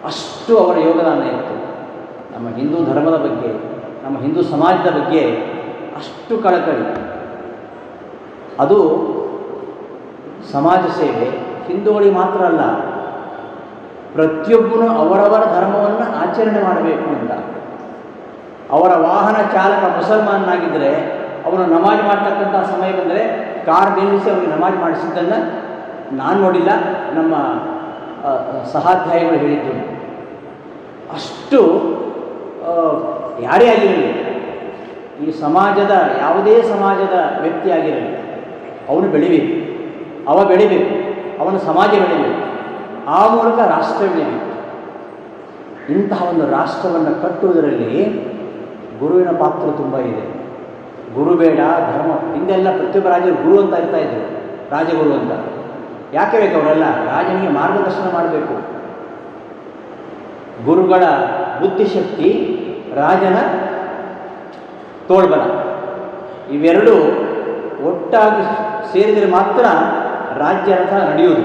ಅಷ್ಟು ಅವರ ಯೋಗದಾನ ಇತ್ತು ನಮ್ಮ ಹಿಂದೂ ಧರ್ಮದ ಬಗ್ಗೆ, ನಮ್ಮ ಹಿಂದೂ ಸಮಾಜದ ಬಗ್ಗೆ ಅಷ್ಟು ಕಳಕಳಿ. ಅದು ಸಮಾಜ ಸೇವೆ ಹಿಂದೂಗಳಿಗೆ ಮಾತ್ರ ಅಲ್ಲ, ಪ್ರತಿಯೊಬ್ಬನು ಅವರವರ ಧರ್ಮವನ್ನು ಆಚರಣೆ ಮಾಡಬೇಕು ಅಂತ. ಅವರ ವಾಹನ ಚಾಲಕ ಮುಸಲ್ಮಾನನಾಗಿದ್ದರೆ ಅವನು ನಮಾಜ್ ಮಾಡ್ತಕ್ಕಂಥ ಸಮಯ ಬಂದರೆ ಕಾರ್ ನಿಲ್ಲಿಸಿ ಅವನಿಗೆ ನಮಾಜ್ ಮಾಡಿಸಿದ್ದನ್ನು ನಾನು ನೋಡಿಲ್ಲ, ನಮ್ಮ ಸಹಾಧ್ಯಾಯಿಗಳು ಹೇಳಿದ್ದು. ಅಷ್ಟು ಯಾರೇ ಆಗಿರಲಿ, ಈ ಸಮಾಜದ ಯಾವುದೇ ಸಮಾಜದ ವ್ಯಕ್ತಿ ಆಗಿರಲಿ, ಅವನು ಬೆಳಿಬೇಕು, ಅವನ ಸಮಾಜ ಬೆಳಿಬೇಕು, ಆ ಮೂಲಕ ರಾಷ್ಟ್ರ ಬೆಳಿಬೇಕು. ಇಂತಹ ಒಂದು ರಾಷ್ಟ್ರವನ್ನು ಕಟ್ಟುವುದರಲ್ಲಿ ಗುರುವಿನ ಪಾತ್ರ ತುಂಬ ಇದೆ. ಗುರು ಬೇಡ ಧರ್ಮ. ಹಿಂದೆಲ್ಲ ಪ್ರತಿಯೊಬ್ಬ ರಾಜರು ಗುರು ಅಂತ ಇರ್ತಾಯಿದ್ರು, ರಾಜಗುರು ಅಂತ. ಯಾಕೆ ಬೇಕು ಅವರೆಲ್ಲ? ರಾಜನಿಗೆ ಮಾರ್ಗದರ್ಶನ ಮಾಡಬೇಕು. ಗುರುಗಳ ಬುದ್ಧಿಶಕ್ತಿ, ರಾಜನ ತೋಳ್ಬಲ, ಇವೆರಡೂ ಒಟ್ಟಾಗಿ ಸೇರಿದರೆ ಮಾತ್ರ ರಾಜ್ಯ ರಥ ನಡೆಯುವುದು.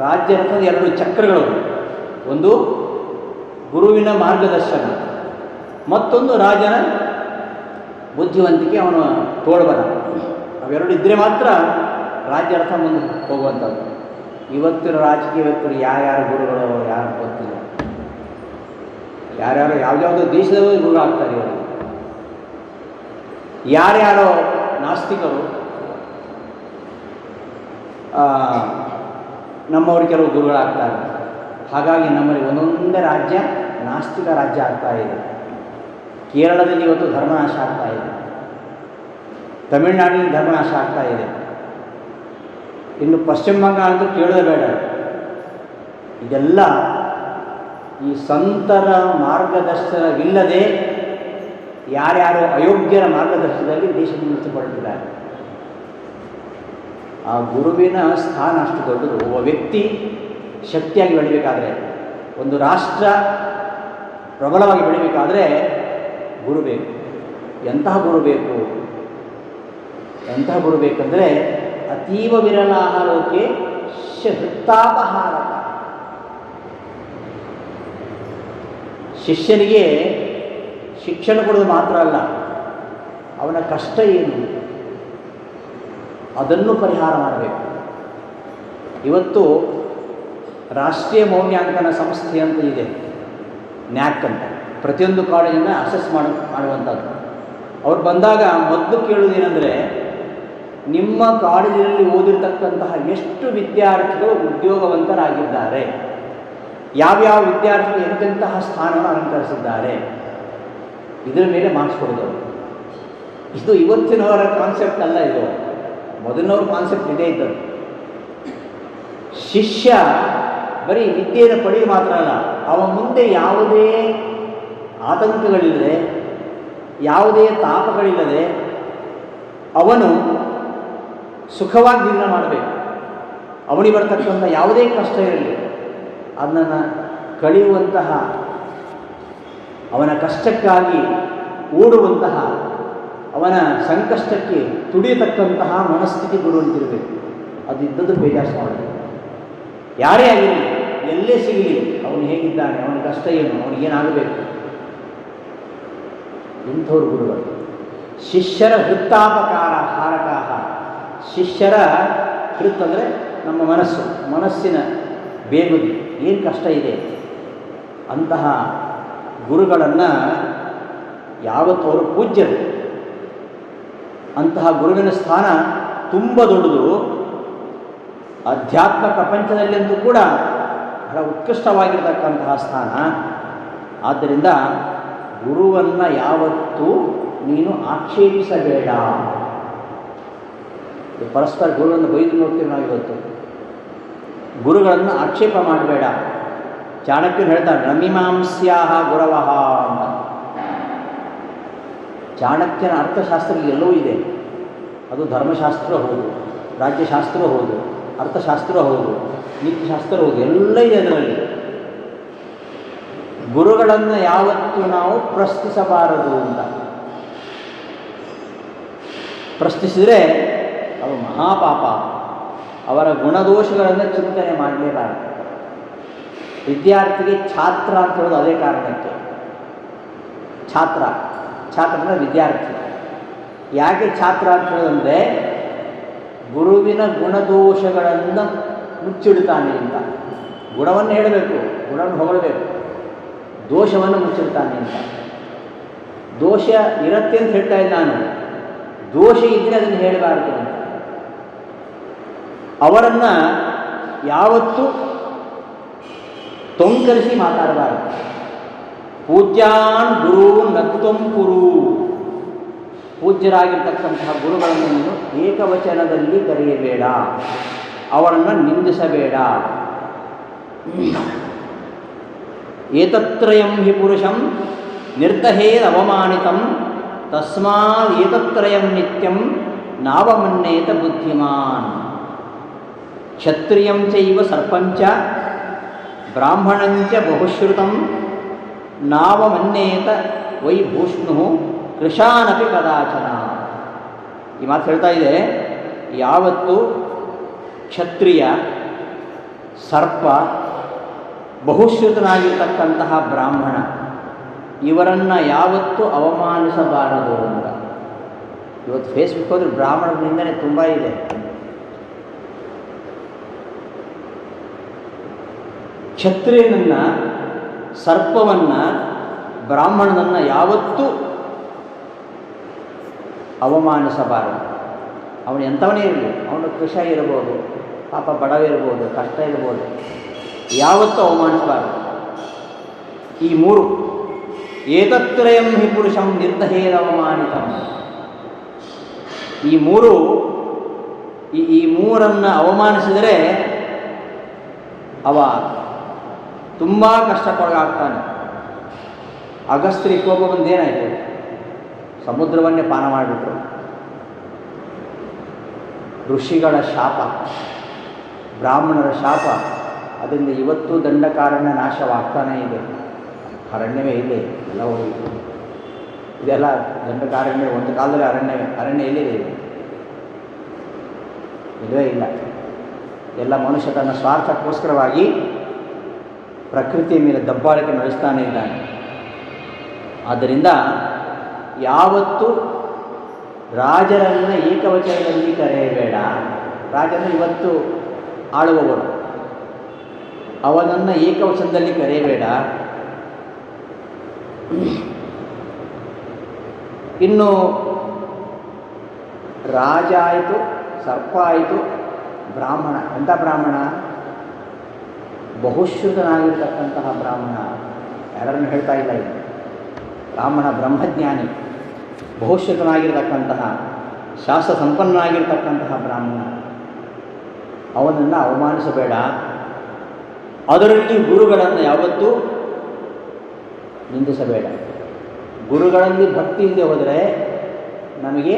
ರಾಜ್ಯ ರಥದ 2 ಚಕ್ರಗಳು, ಒಂದು ಗುರುವಿನ ಮಾರ್ಗದರ್ಶನ, ಮತ್ತೊಂದು ರಾಜನ ಬುದ್ಧಿವಂತಿಕೆ, ಅವನ ತೋಳ್ಬಲ. ಅವೆರಡು ಇದ್ದರೆ ಮಾತ್ರ ರಾಜ್ಯ ರಥ ಮುಂದೆ ಹೋಗುವಂಥದ್ದು. ಇವತ್ತಿನ ರಾಜಕೀಯ ವ್ಯಕ್ತಿಗಳು ಯಾರ್ಯಾರು ಗುರುಗಳು ಯಾರು ಗೊತ್ತಿಲ್ಲ. ಯಾರ್ಯಾರೋ ಯಾವುದ್ಯಾವುದೋ ದೇಶದವರು ಗುರು ಆಗ್ತಾರೆ. ಇವರು ಯಾರ್ಯಾರೋ ನಾಸ್ತಿಕರು, ನಮ್ಮವರು ಕೆಲವು ಗುರುಗಳಾಗ್ತಾರೆ. ಹಾಗಾಗಿ ನಮ್ಮಲ್ಲಿ ಒಂದೊಂದೇ ರಾಜ್ಯ ನಾಸ್ತಿಕ ರಾಜ್ಯ ಆಗ್ತಾ ಇದೆ. ಕೇರಳದಲ್ಲಿ ಇವತ್ತು ಧರ್ಮನಾಶ ಆಗ್ತಾ ಇದೆ, ತಮಿಳುನಾಡಿನಲ್ಲಿ ಧರ್ಮನಾಶ ಆಗ್ತಾ ಇದೆ, ಇನ್ನು ಪಶ್ಚಿಮ ಬಂಗಾಳ ಅಂತೂ ಕೇಳೋದೇ ಬೇಡ. ಇದೆಲ್ಲ ಈ ಸಂತರ ಮಾರ್ಗದರ್ಶನವಿಲ್ಲದೆ ಯಾರ್ಯಾರೋ ಅಯೋಗ್ಯರ ಮಾರ್ಗದರ್ಶನದಲ್ಲಿ ದೇಶ ಮುನ್ನಡೆಸಲ್ಪಟ್ಟಿದ್ದಾರೆ. ಆ ಗುರುವಿನ ಸ್ಥಾನ ಅಷ್ಟು ದೊಡ್ಡದು. ಒಬ್ಬ ವ್ಯಕ್ತಿ ಶಕ್ತಿಯಾಗಿ ಬೆಳಿಬೇಕಾದ್ರೆ, ಒಂದು ರಾಷ್ಟ್ರ ಪ್ರಬಲವಾಗಿ ಬೆಳಿಬೇಕಾದ್ರೆ ಗುರು ಬೇಕು. ಎಂತಹ ಗುರು ಬೇಕು? ಎಂತಹ ಗುರು ಬೇಕಂದರೆ ಅತೀವ ವಿರಲಾಹಾರೋಕೆ ಹೃತ್ತಾಪಹಾರಕ. ಶಿಷ್ಯನಿಗೆ ಶಿಕ್ಷಣ ಕೊಡೋದು ಮಾತ್ರ ಅಲ್ಲ, ಅವನ ಕಷ್ಟ ಏನು ಅದನ್ನು ಪರಿಹಾರ ಮಾಡಬೇಕು. ಇವತ್ತು ರಾಷ್ಟ್ರೀಯ ಮೌಲ್ಯಾಂಕನ ಸಂಸ್ಥೆ ಅಂತ ಇದೆ, ನ್ಯಾಕ್ ಅಂತ, ಪ್ರತಿಯೊಂದು ಕಾಲೇಜಿನ ಅಸೆಸ್ ಮಾಡುವಂಥದ್ದು. ಅವ್ರು ಬಂದಾಗ ಮೊದಲು ಕೇಳುವುದೇನೆಂದರೆ, ನಿಮ್ಮ ಕಾಲೇಜಿನಲ್ಲಿ ಓದಿರ್ತಕ್ಕಂತಹ ಎಷ್ಟು ವಿದ್ಯಾರ್ಥಿಗಳು ಉದ್ಯೋಗವಂತರಾಗಿದ್ದಾರೆ, ಯಾವ್ಯಾವ ವಿದ್ಯಾರ್ಥಿಗಳು ಎಂತೆಂತಹ ಸ್ಥಾನವನ್ನು ಅಲಂಕರಿಸಿದ್ದಾರೆ, ಇದರ ಮೇಲೆ ಮಾರ್ಕ್ಸ್ ಕೊಡೋದು. ಇದು ಇವತ್ತಿನವರ ಕಾನ್ಸೆಪ್ಟ್ ಅಲ್ಲ, ಇದು ಮೊದಲಿನವ್ರ ಕಾನ್ಸೆಪ್ಟ್ ಇದೇ ಇದ್ದದ್ದು. ಶಿಷ್ಯ ಬರೀ ವಿದ್ಯೆಯನ್ನು ಪಡೆಯುವ ಮಾತ್ರ ಅಲ್ಲ, ಅವ ಮುಂದೆ ಯಾವುದೇ ಆತಂಕಗಳಿಲ್ಲದೆ, ಯಾವುದೇ ತಾಪಗಳಿಲ್ಲದೆ ಅವನು ಸುಖವಾಗಿ ಜೀವನ ಮಾಡಬೇಕು. ಅವನಿಗೆ ಬರ್ತಕ್ಕಂಥ ಯಾವುದೇ ಕಷ್ಟ ಇರಲಿ ಅದನ್ನು ಕಳೆಯುವಂತಹ, ಅವನ ಕಷ್ಟಕ್ಕಾಗಿ ಓಡುವಂತಹ, ಅವನ ಸಂಕಷ್ಟಕ್ಕೆ ತುಡಿಯತಕ್ಕಂತಹ ಮನಸ್ಥಿತಿ ಗುರು ಅಂತಿರಬೇಕು. ಅದು ಇದ್ದದ್ದು ಬೇಜಾರು ಮಾಡಬೇಕು. ಯಾರೇ ಆಗಿರಲಿ, ಎಲ್ಲೇ ಸಿಗಲಿ, ಅವನು ಹೇಗಿದ್ದಾನೆ, ಅವನ ಕಷ್ಟ ಏನು, ಅವನಿಗೇನಾಗಬೇಕು, ಇಂಥವ್ರು ಗುರುಗಳು. ಶಿಷ್ಯರ ಹೃತ್ತಾಪಕಾರ ಹಾರಕಾಹ. ಶಿಷ್ಯರ ಹೃತ್ ಅಂದರೆ ನಮ್ಮ ಮನಸ್ಸು, ಮನಸ್ಸಿನ ಬೇಗುದಿ, ಏನು ಕಷ್ಟ ಇದೆ ಅಂತಹ ಗುರುಗಳನ್ನು ಯಾವತ್ತೂ ಅವರು ಪೂಜ್ಯರು. ಅಂತಹ ಗುರುವಿನ ಸ್ಥಾನ ತುಂಬ ದೊಡ್ಡದು. ಅಧ್ಯಾತ್ಮ ಪ್ರಪಂಚದಲ್ಲಂತೂ ಕೂಡ ಬಹಳ ಉತ್ಕೃಷ್ಟವಾಗಿರತಕ್ಕಂತಹ ಸ್ಥಾನ. ಆದ್ದರಿಂದ ಗುರುವನ್ನು ಯಾವತ್ತೂ ನೀನು ಆಕ್ಷೇಪಿಸಬೇಡ. ಪರಸ್ಪರ ಗುರುವನ್ನು ಬೈದು ನೋಡ್ತೀವಿ ನಾವು ಇವತ್ತು. ಗುರುಗಳನ್ನು ಆಕ್ಷೇಪ ಮಾಡಬೇಡ. ಚಾಣಕ್ಯನು ಹೇಳ್ತಾನೆ, ನಮೀಮಾಂಸ್ಯಾಹ ಗುರವಃ ಅಂತ. ಚಾಣಕ್ಯನ ಅರ್ಥಶಾಸ್ತ್ರ ಎಲ್ಲವೂ ಇದೆ. ಅದು ಧರ್ಮಶಾಸ್ತ್ರ ಹೌದು, ರಾಜ್ಯಶಾಸ್ತ್ರ ಹೌದು, ಅರ್ಥಶಾಸ್ತ್ರ ಹೌದು, ನೀತಿಶಾಸ್ತ್ರ ಹೌದು, ಎಲ್ಲ ಇದೆ ಅದರಲ್ಲಿ. ಗುರುಗಳನ್ನು ಯಾವತ್ತೂ ನಾವು ಪ್ರಶ್ನಿಸಬಾರದು ಅಂತ. ಪ್ರಶ್ನಿಸಿದರೆ ಅದು ಮಹಾಪಾಪ. ಅವರ ಗುಣದೋಷಗಳನ್ನು ಚಿಂತನೆ ಮಾಡಲೇಬಾರದು. ವಿದ್ಯಾರ್ಥಿಗೆ ಛಾತ್ರ ಅಂತ ಹೇಳೋದು ಅದೇ ಕಾರಣಕ್ಕೆ. ಛಾತ್ರ ಅಂದರೆ ವಿದ್ಯಾರ್ಥಿ. ಯಾಕೆ ಛಾತ್ರ ಅಂತ ಹೇಳೋದಂದರೆ, ಗುರುವಿನ ಗುಣದೋಷಗಳನ್ನು ಮುಚ್ಚಿಡ್ತಾನೆ ಅಂತ. ಗುಣವನ್ನು ಹೇಳಬೇಕು, ಗುಣವನ್ನು ಹೊಗಳಬೇಕು, ದೋಷವನ್ನು ಮುಚ್ಚಿಡ್ತಾನೆ ಅಂತ. ದೋಷ ಇರುತ್ತೆ ಅಂತ ಹೇಳ್ತಾ ಇದ್ದೆ ನಾನು, ದೋಷ ಇದ್ದರೆ ಅದನ್ನು ಹೇಳಬಾರದು ಅಂತ. ಅವರನ್ನು ಯಾವತ್ತೂ ತೊಂಕರಿಸಿ ಮಾತಾಡಬಾರದು. ಪೂಜ್ಯಾನ್ ಗುರು ನತ್ವಂ ಕುರು. ಪೂಜ್ಯರಾಗಿರ್ತಕ್ಕಂತಹ ಗುರುಗಳನ್ನು ನೀನು ಏಕವಚನದಲ್ಲಿ ಕರೆಯಬೇಡ, ಅವರನ್ನು ನಿಂದಿಸಬೇಡ. ಏತತ್ರಯಂ ಹಿ ಪುರುಷಂ ನಿರ್ದಹೇದ್ ಅವಮಾನಿತಂ ತಸ್ಮಾತ್ ಏತತ್ರಯಂ ನಿತ್ಯಂ ನಾವಮನ್ಯೇತ ಬುದ್ಧಿಮಾನ್. ಕ್ಷತ್ರಿಯಂ ಚೈವ ಸರ್ಪಂಚ ಬ್ರಾಹ್ಮಣಂಚ ಬಹುಶ್ರುತಂ ನಾವಮನ್ಯೇತ ವೈ ಭೂಷ್ಣು ಕೃಶಾನಪಿ ಕದಾಚನ. ಈ ಮಾತು ಹೇಳ್ತಾ ಇದೆ, ಯಾವತ್ತು ಕ್ಷತ್ರಿಯ, ಸರ್ಪ, ಬಹುಶ್ರುತನಾಗಿರ್ತಕ್ಕಂತಹ ಬ್ರಾಹ್ಮಣ ಇವರನ್ನು ಯಾವತ್ತೂ ಅವಮಾನಿಸಬಾರದು ಅಂತ. ಇವತ್ತು ಫೇಸ್ಬುಕ್ ಹೋದರೆ ಬ್ರಾಹ್ಮಣರ ನಿಂದನೆ ತುಂಬ ಇದೆ. ಕ್ಷತ್ರಿಯನನ್ನು, ಸರ್ಪವನ್ನು, ಬ್ರಾಹ್ಮಣನನ್ನು ಯಾವತ್ತೂ ಅವಮಾನಿಸಬಾರದು. ಅವನು ಎಂಥವನೇ ಇರಲಿ, ಅವನು ಕೃಷ ಇರ್ಬೋದು, ಪಾಪ ಬಡವ ಇರ್ಬೋದು, ಕಷ್ಟ ಇರ್ಬೋದು, ಯಾವತ್ತೂ ಅವಮಾನಿಸಬಾರದು. ಈ ಮೂರು ಏತತ್ರಯಂ ಹಿ ಪುರುಷಂ ನಿರ್ದಹೇನ ಅವಮಾನಿತಂ. ಈ ಮೂರು ಈ ಮೂರನ್ನು ಅವಮಾನಿಸಿದರೆ ಅವ ತುಂಬ ಕಷ್ಟಕ್ಕೊಳಗಾಗ್ತಾನೆ. ಅಗಸ್ತ್ಯರಿಗೆ ಕೋಪ ಬಂದೇನಾಯಿತು? ಸಮುದ್ರವನ್ನೇ ಪಾನ ಮಾಡಿಬಿಟ್ರು. ಋಷಿಗಳ ಶಾಪ, ಬ್ರಾಹ್ಮಣರ ಶಾಪ, ಅದರಿಂದ ಇವತ್ತು ದಂಡಕಾರಣ್ಯ ನಾಶವಾಗ್ತಾನೇ ಇದೆ. ಅರಣ್ಯವೇ ಇದೆ, ಎಲ್ಲ ಹೋಗಿ ಇದೆಲ್ಲ ದಂಡಕಾರಣ್ಯ. ಒಂದು ಕಾಲದಲ್ಲಿ ಅರಣ್ಯ ಎಲ್ಲಿದೆ? ಇಲ್ಲವೇ ಇಲ್ಲ. ಎಲ್ಲ ಮನುಷ್ಯ ತನ್ನ ಸ್ವಾರ್ಥಕ್ಕೋಸ್ಕರವಾಗಿ ಪ್ರಕೃತಿಯ ಮೇಲೆ ದಬ್ಬಾಳಿಕೆ ನಡೆಸ್ತಾನೆ ಇದ್ದಾನೆ. ಆದ್ದರಿಂದ ಯಾವತ್ತು ರಾಜರನ್ನು ಏಕವಚನದಲ್ಲಿ ಕರೆಯಬೇಡ. ರಾಜನ ಇವತ್ತು ಆಳುವವರು, ಅವನನ್ನು ಏಕವಚನದಲ್ಲಿ ಕರೆಯಬೇಡ. ಇನ್ನು ರಾಜ ಆಯಿತು, ಸರ್ಪ ಆಯಿತು, ಬ್ರಾಹ್ಮಣ. ಎಂಥ ಬ್ರಾಹ್ಮಣ? ಬಹುಶ್ರುತನಾಗಿರ್ತಕ್ಕಂತಹ ಬ್ರಾಹ್ಮಣ. ಯಾರನ್ನು ಹೇಳ್ತಾ ಇಲ್ಲ ಇದು. ಬ್ರಾಹ್ಮಣ ಬ್ರಹ್ಮಜ್ಞಾನಿ, ಬಹುಶ್ರುತನಾಗಿರ್ತಕ್ಕಂತಹ, ಶಾಸ್ತ್ರ ಸಂಪನ್ನನಾಗಿರ್ತಕ್ಕಂತಹ ಬ್ರಾಹ್ಮಣ. ಅವನನ್ನು ಅವಮಾನಿಸಬೇಡ. ಅದರಲ್ಲಿ ಗುರುಗಳನ್ನು ಯಾವತ್ತೂ ನಿಂದಿಸಬೇಡ. ಗುರುಗಳಲ್ಲಿ ಭಕ್ತಿ ಇಲ್ಲದೆ ಹೋದರೆ ನಮಗೆ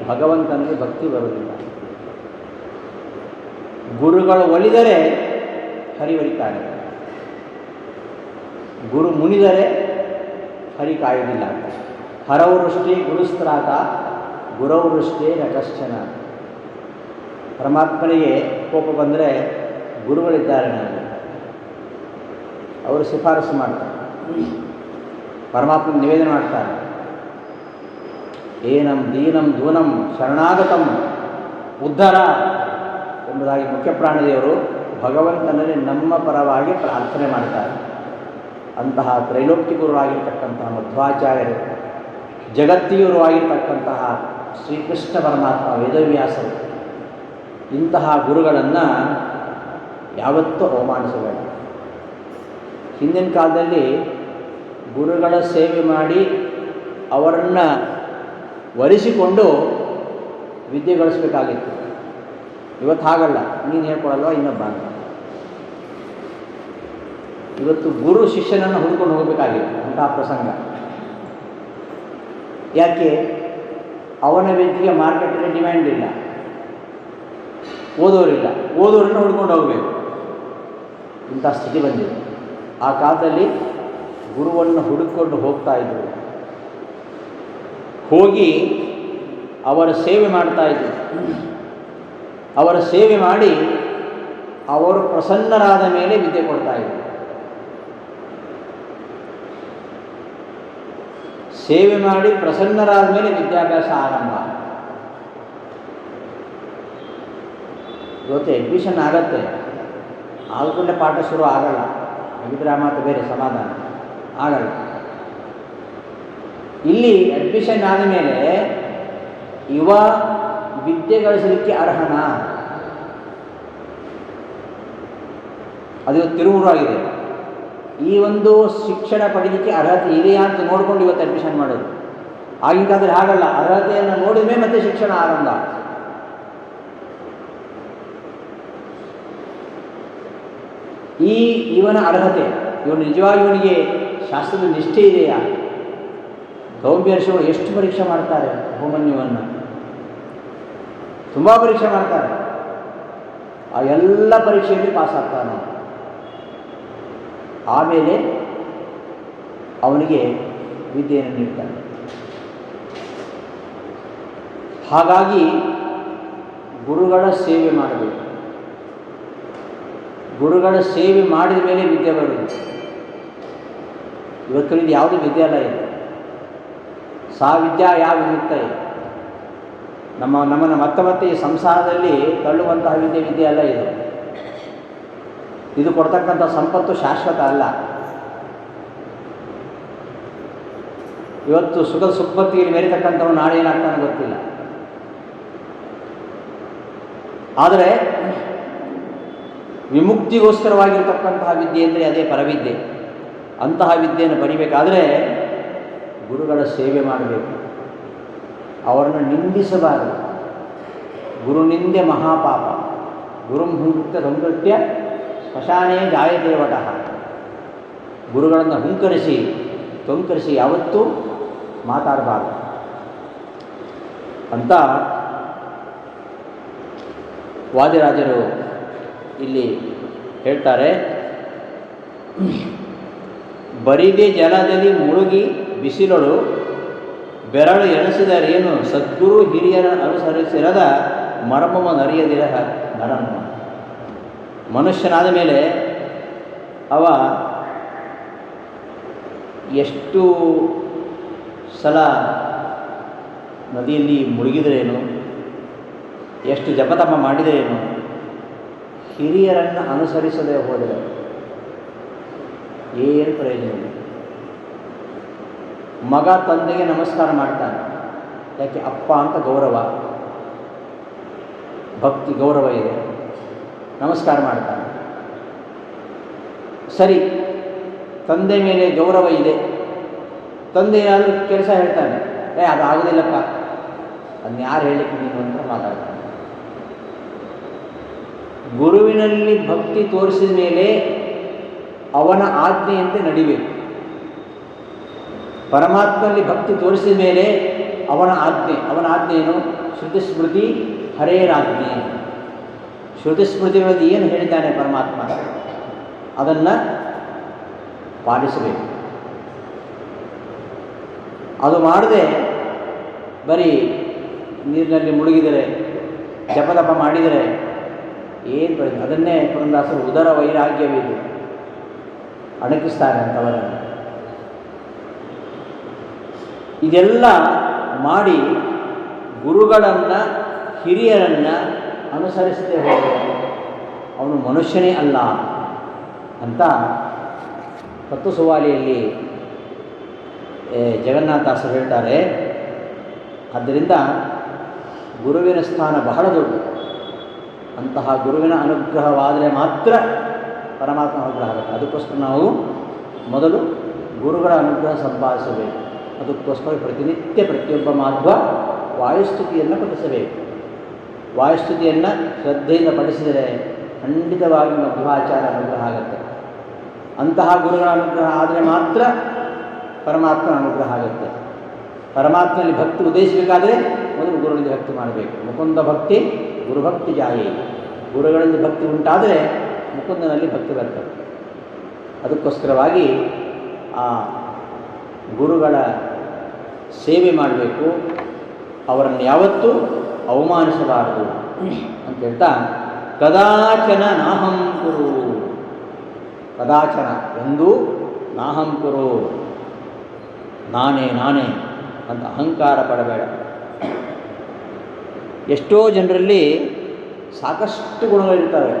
ಭಗವಂತನಿಗೆ ಭಕ್ತಿ ಬರುವುದಿಲ್ಲ. ಗುರುಗಳು ಒಲಿದರೆ ಹರಿ ಒಲಿತಾನೆ, ಗುರು ಮುನಿದರೆ ಹರಿ ಕಾಯುವುದಿಲ್ಲ. ಹರವೃಷ್ಟಿ ಗುರುಸ್ತ್ರಾತ ಗುರವೃಷ್ಟಿ ನಕಶ್ಚನ. ಪರಮಾತ್ಮನಿಗೆ ಕೋಪ ಬಂದರೆ ಗುರುಗಳಿದ್ದಾರೆ, ನನಗೆ ಅವರು ಶಿಫಾರಸು ಮಾಡ್ತಾರೆ, ಪರಮಾತ್ಮ ನಿವೇದನೆ ಮಾಡ್ತಾರೆ. ಏನಂ ದೀನಂ ದೂನಂ ಶರಣಾಗತಂ ಉದ್ಧಾರ ಎಂಬುದಾಗಿ ಮುಖ್ಯಪ್ರಾಣದೇವರು ಭಗವಂತನಲ್ಲಿ ನಮ್ಮ ಪರವಾಗಿ ಪ್ರಾರ್ಥನೆ ಮಾಡ್ತಾರೆ. ಅಂತಹ ತ್ರೈಲೋಕ್ಯಗುರು ಆಗಿರ್ತಕ್ಕಂತಹ ಮಧ್ವಾಚಾರ್ಯರು, ಜಗತ್ತಿಗುರು ಆಗಿರ್ತಕ್ಕಂತಹ ಶ್ರೀಕೃಷ್ಣ ಪರಮಾತ್ಮ ವೇದವ್ಯಾಸರು, ಇಂತಹ ಗುರುಗಳನ್ನು ಯಾವತ್ತೂ ಅವಮಾನಿಸಬೇಡ. ಹಿಂದಿನ ಕಾಲದಲ್ಲಿ ಗುರುಗಳ ಸೇವೆ ಮಾಡಿ ಅವರನ್ನು ವರಿಸಿಕೊಂಡು ವಿದ್ಯೆ ಗಳಿಸಬೇಕಾಗಿತ್ತು. ಇವತ್ತು ಹಾಗಲ್ಲ. ನೀನು ಹೇಳ್ಕೊಡಲ್ವ ಇನ್ನೊಬ್ಬ ಅಂತ. ಇವತ್ತು ಗುರು ಶಿಷ್ಯನನ್ನು ಹುಡ್ಕೊಂಡು ಹೋಗಬೇಕಾಗಿತ್ತು ಅಂತಹ ಪ್ರಸಂಗ. ಯಾಕೆ? ಅವನ ವಿದ್ಯೆಗೆ ಮಾರ್ಕೆಟಲ್ಲಿ ಡಿಮ್ಯಾಂಡ್ ಇಲ್ಲ, ಓದೋರಿಲ್ಲ, ಓದೋರನ್ನು ಹುಡ್ಕೊಂಡು ಹೋಗಬೇಕು. ಇಂಥ ಸ್ಥಿತಿ ಬಂದಿದೆ. ಆ ಕಾಲದಲ್ಲಿ ಗುರುವನ್ನು ಹುಡುಕೊಂಡು ಹೋಗ್ತಾ ಇದ್ದರು, ಹೋಗಿ ಅವರ ಸೇವೆ ಮಾಡ್ತಾಯಿದ್ರು. ಅವರ ಸೇವೆ ಮಾಡಿ ಅವರು ಪ್ರಸನ್ನರಾದ ಮೇಲೆ ವಿದ್ಯೆ ಕೊಡ್ತಾಯಿದ್ರು. ಸೇವೆ ಮಾಡಿ ಪ್ರಸನ್ನರಾದ ಮೇಲೆ ವಿದ್ಯಾಭ್ಯಾಸ ಆರಂಭ. ಇವತ್ತು ಅಡ್ಮಿಷನ್ ಆಗತ್ತೆ, ಆಲ್ಕೊಂಡೆ ಪಾಠ ಶುರು ಆಗಲ್ಲ. ಹಾಗಿದ್ರೆ ಆ ಮಾತು ಬೇರೆ, ಸಮಾಧಾನ ಆಗಲ್ಲ. ಇಲ್ಲಿ ಅಡ್ಮಿಷನ್ ಆದ ಮೇಲೆ ಇವ ವಿದ್ಯೆ ಗಳಿಸಲಿಕ್ಕೆ ಅರ್ಹನ? ಅದು ತಿರುವುರು ಆಗಿದೆ. ಈ ಒಂದು ಶಿಕ್ಷಣ ಪಡೀಲಿಕ್ಕೆ ಅರ್ಹತೆ ಇದೆಯಾ ಅಂತ ನೋಡಿಕೊಂಡು ಇವತ್ತು ಅಡ್ಮಿಷನ್ ಮಾಡೋದು. ಆಗಿನ ಕಾಲದಲ್ಲಿ ಹಾಗಲ್ಲ, ಅರ್ಹತೆಯನ್ನು ನೋಡಿದ ಮೇಲೆ ಮತ್ತೆ ಶಿಕ್ಷಣ ಆರಂಭ. ಇವನ ಅರ್ಹತೆ, ಇವನು ನಿಜವಾಗಿ ಇವನಿಗೆ ಶಾಸ್ತ್ರದ ನಿಷ್ಠೆ ಇದೆಯಾ? ಗೌಂಭೀರ್ಷಗಳು ಎಷ್ಟು ಪರೀಕ್ಷೆ ಮಾಡ್ತಾರೆ. ಅಭಿಮನ್ಯುವನ್ನು ತುಂಬ ಪರೀಕ್ಷೆ ಮಾಡ್ತಾರೆ. ಆ ಎಲ್ಲ ಪರೀಕ್ಷೆಯಲ್ಲಿ ಪಾಸ್ ಆಗ್ತಾನೆ. ಆಮೇಲೆ ಅವನಿಗೆ ವಿದ್ಯೆಯನ್ನು ನೀಡ್ತಾನೆ. ಹಾಗಾಗಿ ಗುರುಗಳ ಸೇವೆ ಮಾಡಬೇಕು. ಗುರುಗಳ ಸೇವೆ ಮಾಡಿದ ಮೇಲೆ ವಿದ್ಯೆ ಬರುವುದು. ಇವತ್ತು ಇದು ಯಾವುದೇ ವಿದ್ಯಾಲಯ ಇದೆ. ಸಾ ವಿದ್ಯಾ ಯಾವ ವಿಮುಕ್ತ ಇದೆ. ನಮ್ಮನ್ನು ಮತ್ತೆ ಈ ಸಂಸಾರದಲ್ಲಿ ತಳ್ಳುವಂತಹ ವಿದ್ಯೆ ಅಲ್ಲ ಇದು. ಇದು ಕೊಡ್ತಕ್ಕಂಥ ಸಂಪತ್ತು ಶಾಶ್ವತ ಅಲ್ಲ. ಇವತ್ತು ಸುಖಪತ್ತಿಗೆ ಮೆರಿತಕ್ಕಂಥವ್ರು ನಾಳೆ ಏನಾಗ್ತಾನೆ ಗೊತ್ತಿಲ್ಲ. ಆದರೆ ವಿಮುಕ್ತಿಗೋಸ್ಕರವಾಗಿರ್ತಕ್ಕಂತಹ ವಿದ್ಯೆ ಅಂದರೆ ಅದೇ ಪರವಿದ್ಯೆ. ಅಂತಹ ವಿದ್ಯೆಯನ್ನು ಪಡಿಬೇಕಾದರೆ ಗುರುಗಳ ಸೇವೆ ಮಾಡಬೇಕು, ಅವರನ್ನು ನಿಂದಿಸಬಾರದು. ಗುರುನಿಂದೆ ಮಹಾಪಾಪ, ಗುರುಂಹುಂಕೃತ್ಯ ಸಂಕೃತ್ಯ ಸ್ಮಶಾನೇ ಜಾಯತೆ ವಟಃ. ಗುರುಗಳನ್ನು ತೊಂಕರಿಸಿ ಯಾವತ್ತೂ ಮಾತಾಡಬಾರದು ಅಂತ ವಾದಿರಾಜರು ಇಲ್ಲಿ ಹೇಳ್ತಾರೆ. ಬರಿದೆ ಜಲದಲ್ಲಿ ಮುಳುಗಿ ಬಿಸಿಲೊಳು ಬೆರಳು ಎಣಿಸಿದರೇನು ಸದ್ಗುರು ಹಿರಿಯರ ಅನುಸರಿಸಿರದ ಮರ್ಮವ ನರಿಯದಿರ ನರಮ್ಮ. ಮನುಷ್ಯನಾದ ಮೇಲೆ ಅವ ಎಷ್ಟು ಸಲ ನದಿಯಲ್ಲಿ ಮುಳುಗಿದರೇನು, ಎಷ್ಟು ಜಪತಪ ಮಾಡಿದರೇನು, ಹಿರಿಯರನ್ನು ಅನುಸರಿಸದೆ ಹೋದರೆ ಏನು ಪ್ರಯೋಜನ ಇಲ್ಲ. ಮಗ ತಂದೆಗೆ ನಮಸ್ಕಾರ ಮಾಡ್ತಾನೆ, ಯಾಕೆ? ಅಪ್ಪ ಅಂತ ಗೌರವ, ಭಕ್ತಿ ಗೌರವ ಇದೆ, ನಮಸ್ಕಾರ ಮಾಡ್ತಾನೆ. ಸರಿ, ತಂದೆ ಮೇಲೆ ಗೌರವ ಇದೆ, ತಂದೆ ಏನಾದರೂ ಕೆಲಸ ಹೇಳ್ತಾನೆ, ಅದು ಆಗೋದಿಲ್ಲಪ್ಪ, ಅದನ್ನ ಯಾರು ಹೇಳಲಿಕ್ಕೆ ನೀನು ಅಂತ ಮಾತಾಡ್ತಾನೆ. ಗುರುವಿನಲ್ಲಿ ಭಕ್ತಿ ತೋರಿಸಿದ ಮೇಲೆ ಅವನ ಆಜ್ಞೆಯಂತೆ ನಡಿಬೇಕು. ಪರಮಾತ್ಮನಲ್ಲಿ ಭಕ್ತಿ ತೋರಿಸಿದ ಮೇಲೆ ಅವನ ಆಜ್ಞೆ ಏನು? ಶ್ರುತಿ ಸ್ಮೃತಿ ಹರೇರಾಜ್ಞೆ. ಶ್ರುತಿ ಸ್ಮೃತಿಗಳಲ್ಲಿ ಏನು ಹೇಳಿದ್ದಾನೆ ಪರಮಾತ್ಮ ಅದನ್ನು ಪಾಲಿಸಬೇಕು. ಅದು ಮಾಡದೆ ಬರೀ ನೀರಿನಲ್ಲಿ ಮುಳುಗಿದರೆ, ಜಪದಪ ಮಾಡಿದರೆ ಏನು ಪ್ರಯೋಜನ? ಅದನ್ನೇ ಪುರಂದಾಸರು ಉದರ ವೈರಾಗ್ಯವಿದು ಅಣಕಿಸ್ತಾರೆ ಅಂತವರನ್ನು. ಇದೆಲ್ಲ ಮಾಡಿ ಗುರುಗಳನ್ನು ಹಿರಿಯರನ್ನು ಅನುಸರಿಸದೆ ಹೋದರೆ ಅವನು ಮನುಷ್ಯನೇ ಅಲ್ಲ ಅಂತ ತತ್ವಸುವಾಲಿಯಲ್ಲಿ ಜಗನ್ನಾಥದಾಸರು ಹೇಳ್ತಾರೆ. ಆದ್ದರಿಂದ ಗುರುವಿನ ಸ್ಥಾನ ಬಹಳ ದೊಡ್ಡ. ಅಂತಹ ಗುರುವಿನ ಅನುಗ್ರಹವಾದರೆ ಮಾತ್ರ ಪರಮಾತ್ಮ ಅನುಗ್ರಹ ಆಗುತ್ತೆ. ಅದಕ್ಕೋಸ್ಕರ ನಾವು ಮೊದಲು ಗುರುಗಳ ಅನುಗ್ರಹ ಸಂಪಾದಿಸಬೇಕು. ಅದಕ್ಕೋಸ್ಕರ ಪ್ರತಿನಿತ್ಯ ಪ್ರತಿಯೊಬ್ಬ ಮಾಧ್ವ ವಾಯುಸ್ತುತಿಯನ್ನು ಪಠಿಸಬೇಕು. ವಾಯುಸ್ತುತಿಯನ್ನು ಶ್ರದ್ಧೆಯಿಂದ ಪಠಿಸಿದರೆ ಖಂಡಿತವಾಗಿ ಮಧ್ವಾಚಾರ ಅನುಗ್ರಹ ಆಗುತ್ತೆ. ಅಂತಹ ಗುರುಗಳ ಅನುಗ್ರಹ ಆದರೆ ಮಾತ್ರ ಪರಮಾತ್ಮನ ಅನುಗ್ರಹ ಆಗುತ್ತೆ. ಪರಮಾತ್ಮನಲ್ಲಿ ಭಕ್ತಿ ಉದ್ದೇಶಿಸಬೇಕಾದರೆ ಮೊದಲು ಗುರುಗಳಲ್ಲಿ ಭಕ್ತಿ ಮಾಡಬೇಕು. ಮುಕುಂದ ಭಕ್ತಿ ಗುರುಭಕ್ತಿ ಜಾಯೇ. ಗುರುಗಳಲ್ಲಿ ಭಕ್ತಿ ಉಂಟಾದರೆ ಮುಕುಂದನಲ್ಲಿ ಭಕ್ತಿ ಬರ್ತದೆ. ಅದಕ್ಕೋಸ್ಕರವಾಗಿ ಆ ಗುರುಗಳ ಸೇವೆ ಮಾಡಬೇಕು, ಅವರನ್ನು ಯಾವತ್ತೂ ಅವಮಾನಿಸಬಾರದು ಅಂತ ಹೇಳ್ತಾ, ಕದಾಚನ ನಾಹಂ ಕುರು, ಕದಾಚನ ಎಂದೂ ನಾಹಂ ಕುರು, ನಾನೇ ಅಂತ ಅಹಂಕಾರ ಪಡಬೇಡ. ಎಷ್ಟೋ ಜನರಲ್ಲಿ ಸಾಕಷ್ಟು ಗುಣಗಳಿರ್ತವೆ,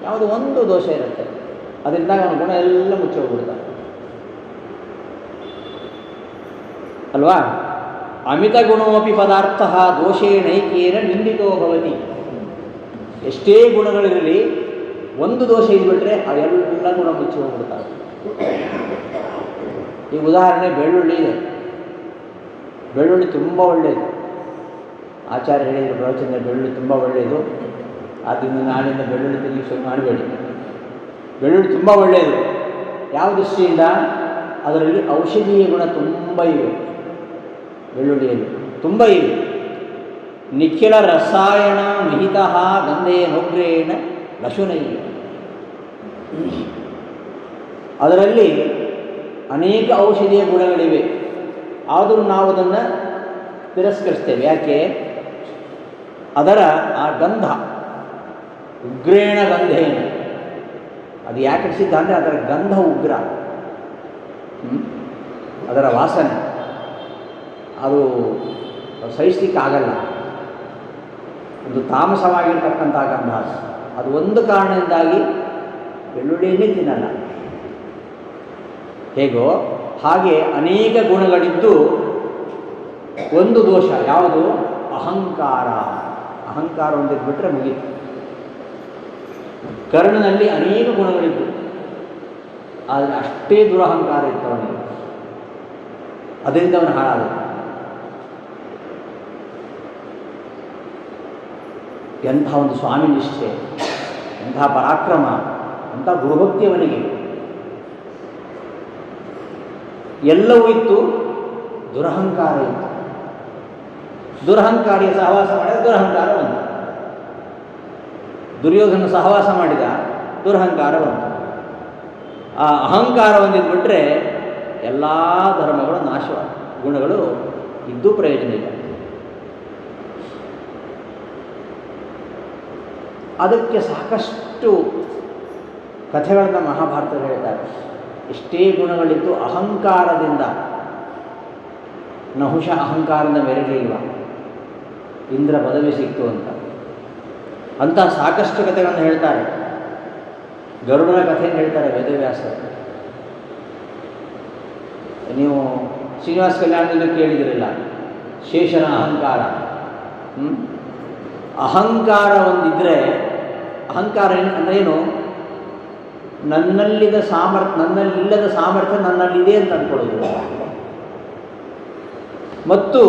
ಯಾವುದೋ ಒಂದು ದೋಷ ಇರುತ್ತೆ, ಅದರಿಂದಾಗ ಅವನ ಗುಣ ಎಲ್ಲ ಮುಚ್ಚೋಗ್ಬಿಡ್ತಾನೆ ಅಲ್ವಾ? ಅಮಿತ ಗುಣೋಪಿ ಪದಾರ್ಥ ದೋಷೇಣೈಕೇನ ನಿಂದಿತೋ ಭವತಿ. ಎಷ್ಟೇ ಗುಣಗಳಿರಲಿ, ಒಂದು ದೋಷ ಇದ್ಬಿಟ್ರೆ ಅವೆಲ್ಲ ಗುಣ ಮುಚ್ಚಿ ಹೋಗ್ಬಿಡ್ತಾರೆ. ಈ ಉದಾಹರಣೆ ಬೆಳ್ಳುಳ್ಳಿ ಇದೆ. ಬೆಳ್ಳುಳ್ಳಿ ತುಂಬ ಒಳ್ಳೆಯದು. ಆಚಾರ್ಯ ಹೇಳಿದರು ಪ್ರವಚನ, ಬೆಳ್ಳುಳ್ಳಿ ತುಂಬ ಒಳ್ಳೆಯದು, ಆದ್ದರಿಂದ ನಾಳಿಂದ ಬೆಳ್ಳುಳ್ಳಿ ತಿನ್ನಲಿಕ್ಕೆ ಶುರು ಮಾಡಬೇಡಿ. ಬೆಳ್ಳುಳ್ಳಿ ತುಂಬ ಒಳ್ಳೆಯದು. ಯಾವ ದೃಷ್ಟಿಯಿಂದ? ಅದರಲ್ಲಿ ಔಷಧೀಯ ಗುಣ ತುಂಬ ಇವೆ. ಬೆಳ್ಳುಳ್ಳಿಯಲ್ಲಿ ತುಂಬ ಇವೆ. ನಿಖಿಲ ರಸಾಯನ ಮಿಹಿತಃ ಗಂಧೇನೋಗ್ರೇಣ ಲಶುನೈಯ. ಅದರಲ್ಲಿ ಅನೇಕ ಔಷಧೀಯ ಗುಣಗಳಿವೆ. ಆದರೂ ನಾವು ಅದನ್ನು ತಿರಸ್ಕರಿಸ್ತೇವೆ. ಯಾಕೆ? ಅದರ ಆ ಗಂಧ, ಉಗ್ರೇಣ ಗಂಧೇನ, ಅದು ಯಾಕೆ ಸಿದ್ಧ ಅಂದರೆ ಅದರ ಗಂಧ ಉಗ್ರ, ಅದರ ವಾಸನೆ ಅದು ಸಹಿಸಲಿಕ್ಕೆ ಆಗಲ್ಲ. ಒಂದು ತಾಮಸವಾಗಿರ್ತಕ್ಕಂಥ ಗಂಧ ಅದು ಒಂದು ಕಾರಣದಿಂದಾಗಿ ಬೆಳ್ಳುಳ್ಳಿಯನ್ನೇ ತಿನ್ನಲ್ಲ. ಹೇಗೋ ಹಾಗೆ ಅನೇಕ ಗುಣಗಳಿದ್ದು ಒಂದು ದೋಷ ಯಾವುದು? ಅಹಂಕಾರ. ಅಹಂಕಾರ ಹೊಂದಿದ್ಬಿಟ್ರೆ ಮುಗೀತು. ಕರ್ಣನಲ್ಲಿ ಅನೇಕ ಗುಣಗಳಿದ್ದು, ಆದರೆ ಅಷ್ಟೇ ದುರಹಂಕಾರ ಇತ್ತು ಅವನಿಗೆ. ಅದರಿಂದ ಅವನು ಹಾಳಾದ. ಎಂಥ ಒಂದು ಸ್ವಾಮಿ ನಿಷ್ಠೆ, ಎಂಥ ಪರಾಕ್ರಮ, ಎಂಥ ಗುರುಭಕ್ತಿ ಅವನಿಗೆ. ಎಲ್ಲವೂ ಇತ್ತು, ದುರಹಂಕಾರ ಇತ್ತು. ದುರಹಂಕಾರಿಯ ಸಹವಾಸ ಮಾಡಿದ ದುರಹಂಕಾರ ಬಂತು. ದುರ್ಯೋಧನ ಸಹವಾಸ ಮಾಡಿದ ದುರಹಂಕಾರ ಬಂತು. ಆ ಅಹಂಕಾರ ಹೊಂದಿದ್ಬಿಟ್ರೆ ಎಲ್ಲ ಧರ್ಮಗಳು ನಾಶವಾದ, ಗುಣಗಳು ಇದ್ದೂ ಪ್ರಯೋಜನ ಇಲ್ಲ. ಅದಕ್ಕೆ ಸಾಕಷ್ಟು ಕಥೆಗಳನ್ನು ಮಹಾಭಾರತದಲ್ಲಿ ಹೇಳ್ತಾರೆ. ಎಷ್ಟೇ ಗುಣಗಳಿದ್ದು ಅಹಂಕಾರದಿಂದ, ನಹುಷ ಅಹಂಕಾರದ ಮೆರಳಿಲ್ವ, ಇಂದ್ರ ಪದವಿ ಸಿಕ್ತು ಅಂತ ಸಾಕಷ್ಟು ಕಥೆಗಳನ್ನು ಹೇಳ್ತಾರೆ. ಗರುಡನ ಕಥೆಯನ್ನು ಹೇಳ್ತಾರೆ ವೇದವ್ಯಾಸರು. ನೀವು ಶ್ರೀನಿವಾಸ ಕಲ್ಯಾಣದಿಂದ ಕೇಳಿದಿರಲ್ಲ, ಶೇಷನ ಅಹಂಕಾರ. ಅಹಂಕಾರ ಒಂದಿದ್ದರೆ, ಅಹಂಕಾರ ಅಂದ್ರೇನು? ನನ್ನಲ್ಲಿಲ್ಲದ ಸಾಮರ್ಥ್ಯ ನನ್ನಲ್ಲಿದೆ ಅಂತ ಅಂದ್ಕೊಳ್ಳೋದು, ಮತ್ತು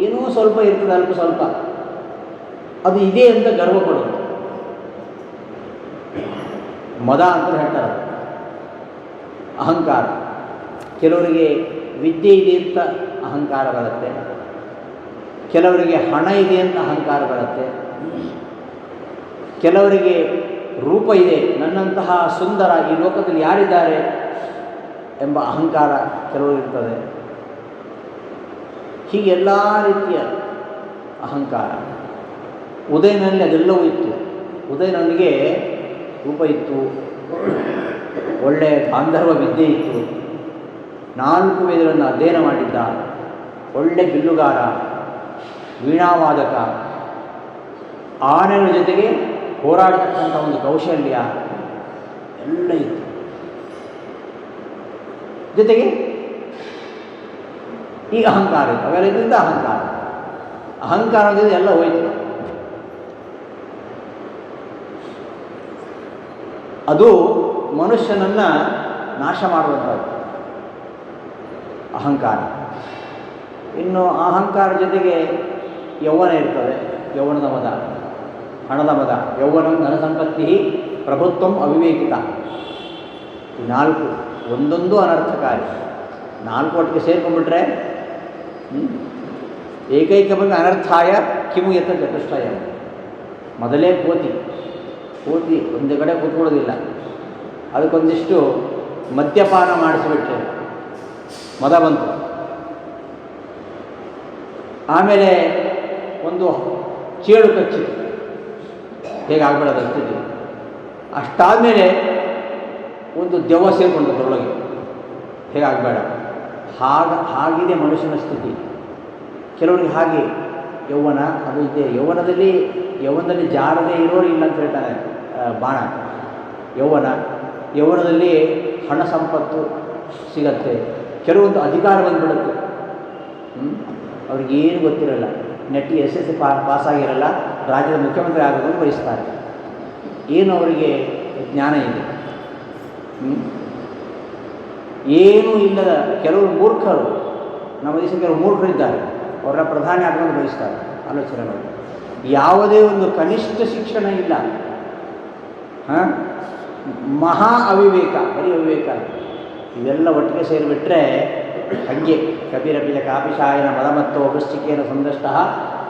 ಏನೋ ಸ್ವಲ್ಪ ಇರ್ತದೆ, ಅಲ್ಪ ಸ್ವಲ್ಪ, ಅದು ಇದೆ ಅಂತ ಗರ್ವ ಪಡೋದು. ಮದ ಅಂತ ಹೇಳ್ತಾರೆ ಅಹಂಕಾರ. ಕೆಲವರಿಗೆ ವಿದ್ಯೆ ಇದೆ ಅಂತ ಅಹಂಕಾರ ಬರುತ್ತೆ, ಕೆಲವರಿಗೆ ಹಣ ಇದೆ ಅಂತ ಅಹಂಕಾರ ಬರುತ್ತೆ, ಕೆಲವರಿಗೆ ರೂಪ ಇದೆ, ನನ್ನಂತಹ ಸುಂದರ ಈ ಲೋಕದಲ್ಲಿ ಯಾರಿದ್ದಾರೆ ಎಂಬ ಅಹಂಕಾರ ಕೆಲವರು ಇರ್ತದೆ. ಹೀಗೆ ಎಲ್ಲ ರೀತಿಯ ಅಹಂಕಾರ. ಉದಯನಲ್ಲಿ ಅದೆಲ್ಲವೂ ಇತ್ತು. ಉದಯನಿಗೆ ರೂಪ ಇತ್ತು, ಒಳ್ಳೆಯ ಗಾಂಧರ್ವ ವಿದ್ಯೆ ಇತ್ತು, 4 ವೇದಗಳನ್ನು ಅಧ್ಯಯನ ಮಾಡಿದ್ದ, ಒಳ್ಳೆ ಬಿಲ್ಲುಗಾರ, ವೀಣಾವಾದಕ, ಆನೆಗಳ ಜೊತೆಗೆ ಹೋರಾಡತಕ್ಕಂಥ ಒಂದು ಕೌಶಲ್ಯ ಎಲ್ಲ ಇತ್ತು. ಜೊತೆಗೆ ಈ ಅಹಂಕಾರ ಇತ್ತು. ಅವೆಲ್ಲ ಇದರಿಂದ ಅಹಂಕಾರದಿಂದ ಎಲ್ಲ ಹೋಯಿತು. ಅದು ಮನುಷ್ಯನನ್ನು ನಾಶ ಮಾಡುವಂಥದ್ದು ಅಹಂಕಾರ. ಇನ್ನು ಅಹಂಕಾರ ಜೊತೆಗೆ ಯೌವನ ಇರ್ತದೆ, ಯೌವನದ ಮದ, ಹಣದ ಮದ. ಯೌವನ ಧನ ಸಂಪತ್ತಿ ಪ್ರಭುತ್ವಂ ಅವಿವೇಕಿತ. ಈ 4 ಒಂದೊಂದು ಅನರ್ಥಕಾರಿ. 4 ಒಟ್ಟಿಗೆ ಸೇರ್ಕೊಂಡ್ಬಿಟ್ರೆ ಏಕೈಕವಾಗಿ ಅನರ್ಥಾಯ ಕಿಮು ಎತ್ತ ಚತುಷ್ಟಯ. ಮೊದಲೇ ಕೋತಿ ಒಂದು ಕಡೆ ಕೂತ್ಕೊಳ್ಳೋದಿಲ್ಲ, ಅದಕ್ಕೊಂದಿಷ್ಟು ಮದ್ಯಪಾನ ಮಾಡಿಸಿಬಿಟ್ರೆ ಮದ ಬಂತು. ಆಮೇಲೆ ಒಂದು ಚೇಳು ಕಚ್ಚಿತು, ಹೇಗಾಗಬೇಡದು ಅಷ್ಟಿದೆ. ಅಷ್ಟಾದಮೇಲೆ ಒಂದು ದೆವ್ವ ಸೇರಿಕೊಂಡು ಅದರೊಳಗೆ, ಹೇಗಾಗಬೇಡ. ಹಾಗಿದೆ ಮನುಷ್ಯನ ಸ್ಥಿತಿ. ಕೆಲವರಿಗೆ ಹಾಗೆ ಯೌವನ ಅದು ಇದೆ. ಯೌವನದಲ್ಲಿ ಜಾರದೇ ಇರೋರು ಇಲ್ಲ ಅಂತ ಹೇಳ್ತಾನೆ ಬಾಣ. ಯೌವನದಲ್ಲಿ ಹಣ ಸಂಪತ್ತು ಸಿಗತ್ತೆ, ಕೆಲವೊಂದು ಅಧಿಕಾರ ಬಂದುಬಿಡುತ್ತೆ. ಅವ್ರಿಗೇನು ಗೊತ್ತಿರಲ್ಲ, ನೆಟ್ಟಿ SSC ಪಾಸಾಗಿರಲ್ಲ, ರಾಜ್ಯದ ಮುಖ್ಯಮಂತ್ರಿ ಆಗೋದನ್ನು ಬಯಸ್ತಾರೆ. ಏನು ಅವರಿಗೆ ಜ್ಞಾನ ಇದೆ? ಏನೂ ಇಲ್ಲದ ಕೆಲವರು ಮೂರ್ಖರು, ನಮ್ಮ ದೇಶದ ಕೆಲವು ಮೂರ್ಖರಿದ್ದಾರೆ, ಅವರ ಪ್ರಧಾನಿ ಆಗೋದನ್ನು ಬಯಸ್ತಾರೆ. ಆಲೋಚನೆ ಮಾಡಿ, ಯಾವುದೇ ಒಂದು ಕನಿಷ್ಠ ಶಿಕ್ಷಣ ಇಲ್ಲ. ಮಹಾ ಅವಿವೇಕ, ಬರೀ ಅವಿವೇಕ. ಇವೆಲ್ಲ ಒಟ್ಟಿಗೆ ಸೇರಿಬಿಟ್ರೆ ಹಂಗೆ ಕಪಿರಪಿಜ ಕಾಪಿಶಾಯನ ಮದಮತ್ತೋ ವೃಶ್ಚಿಕೇನ ಸಂದಷ್ಟ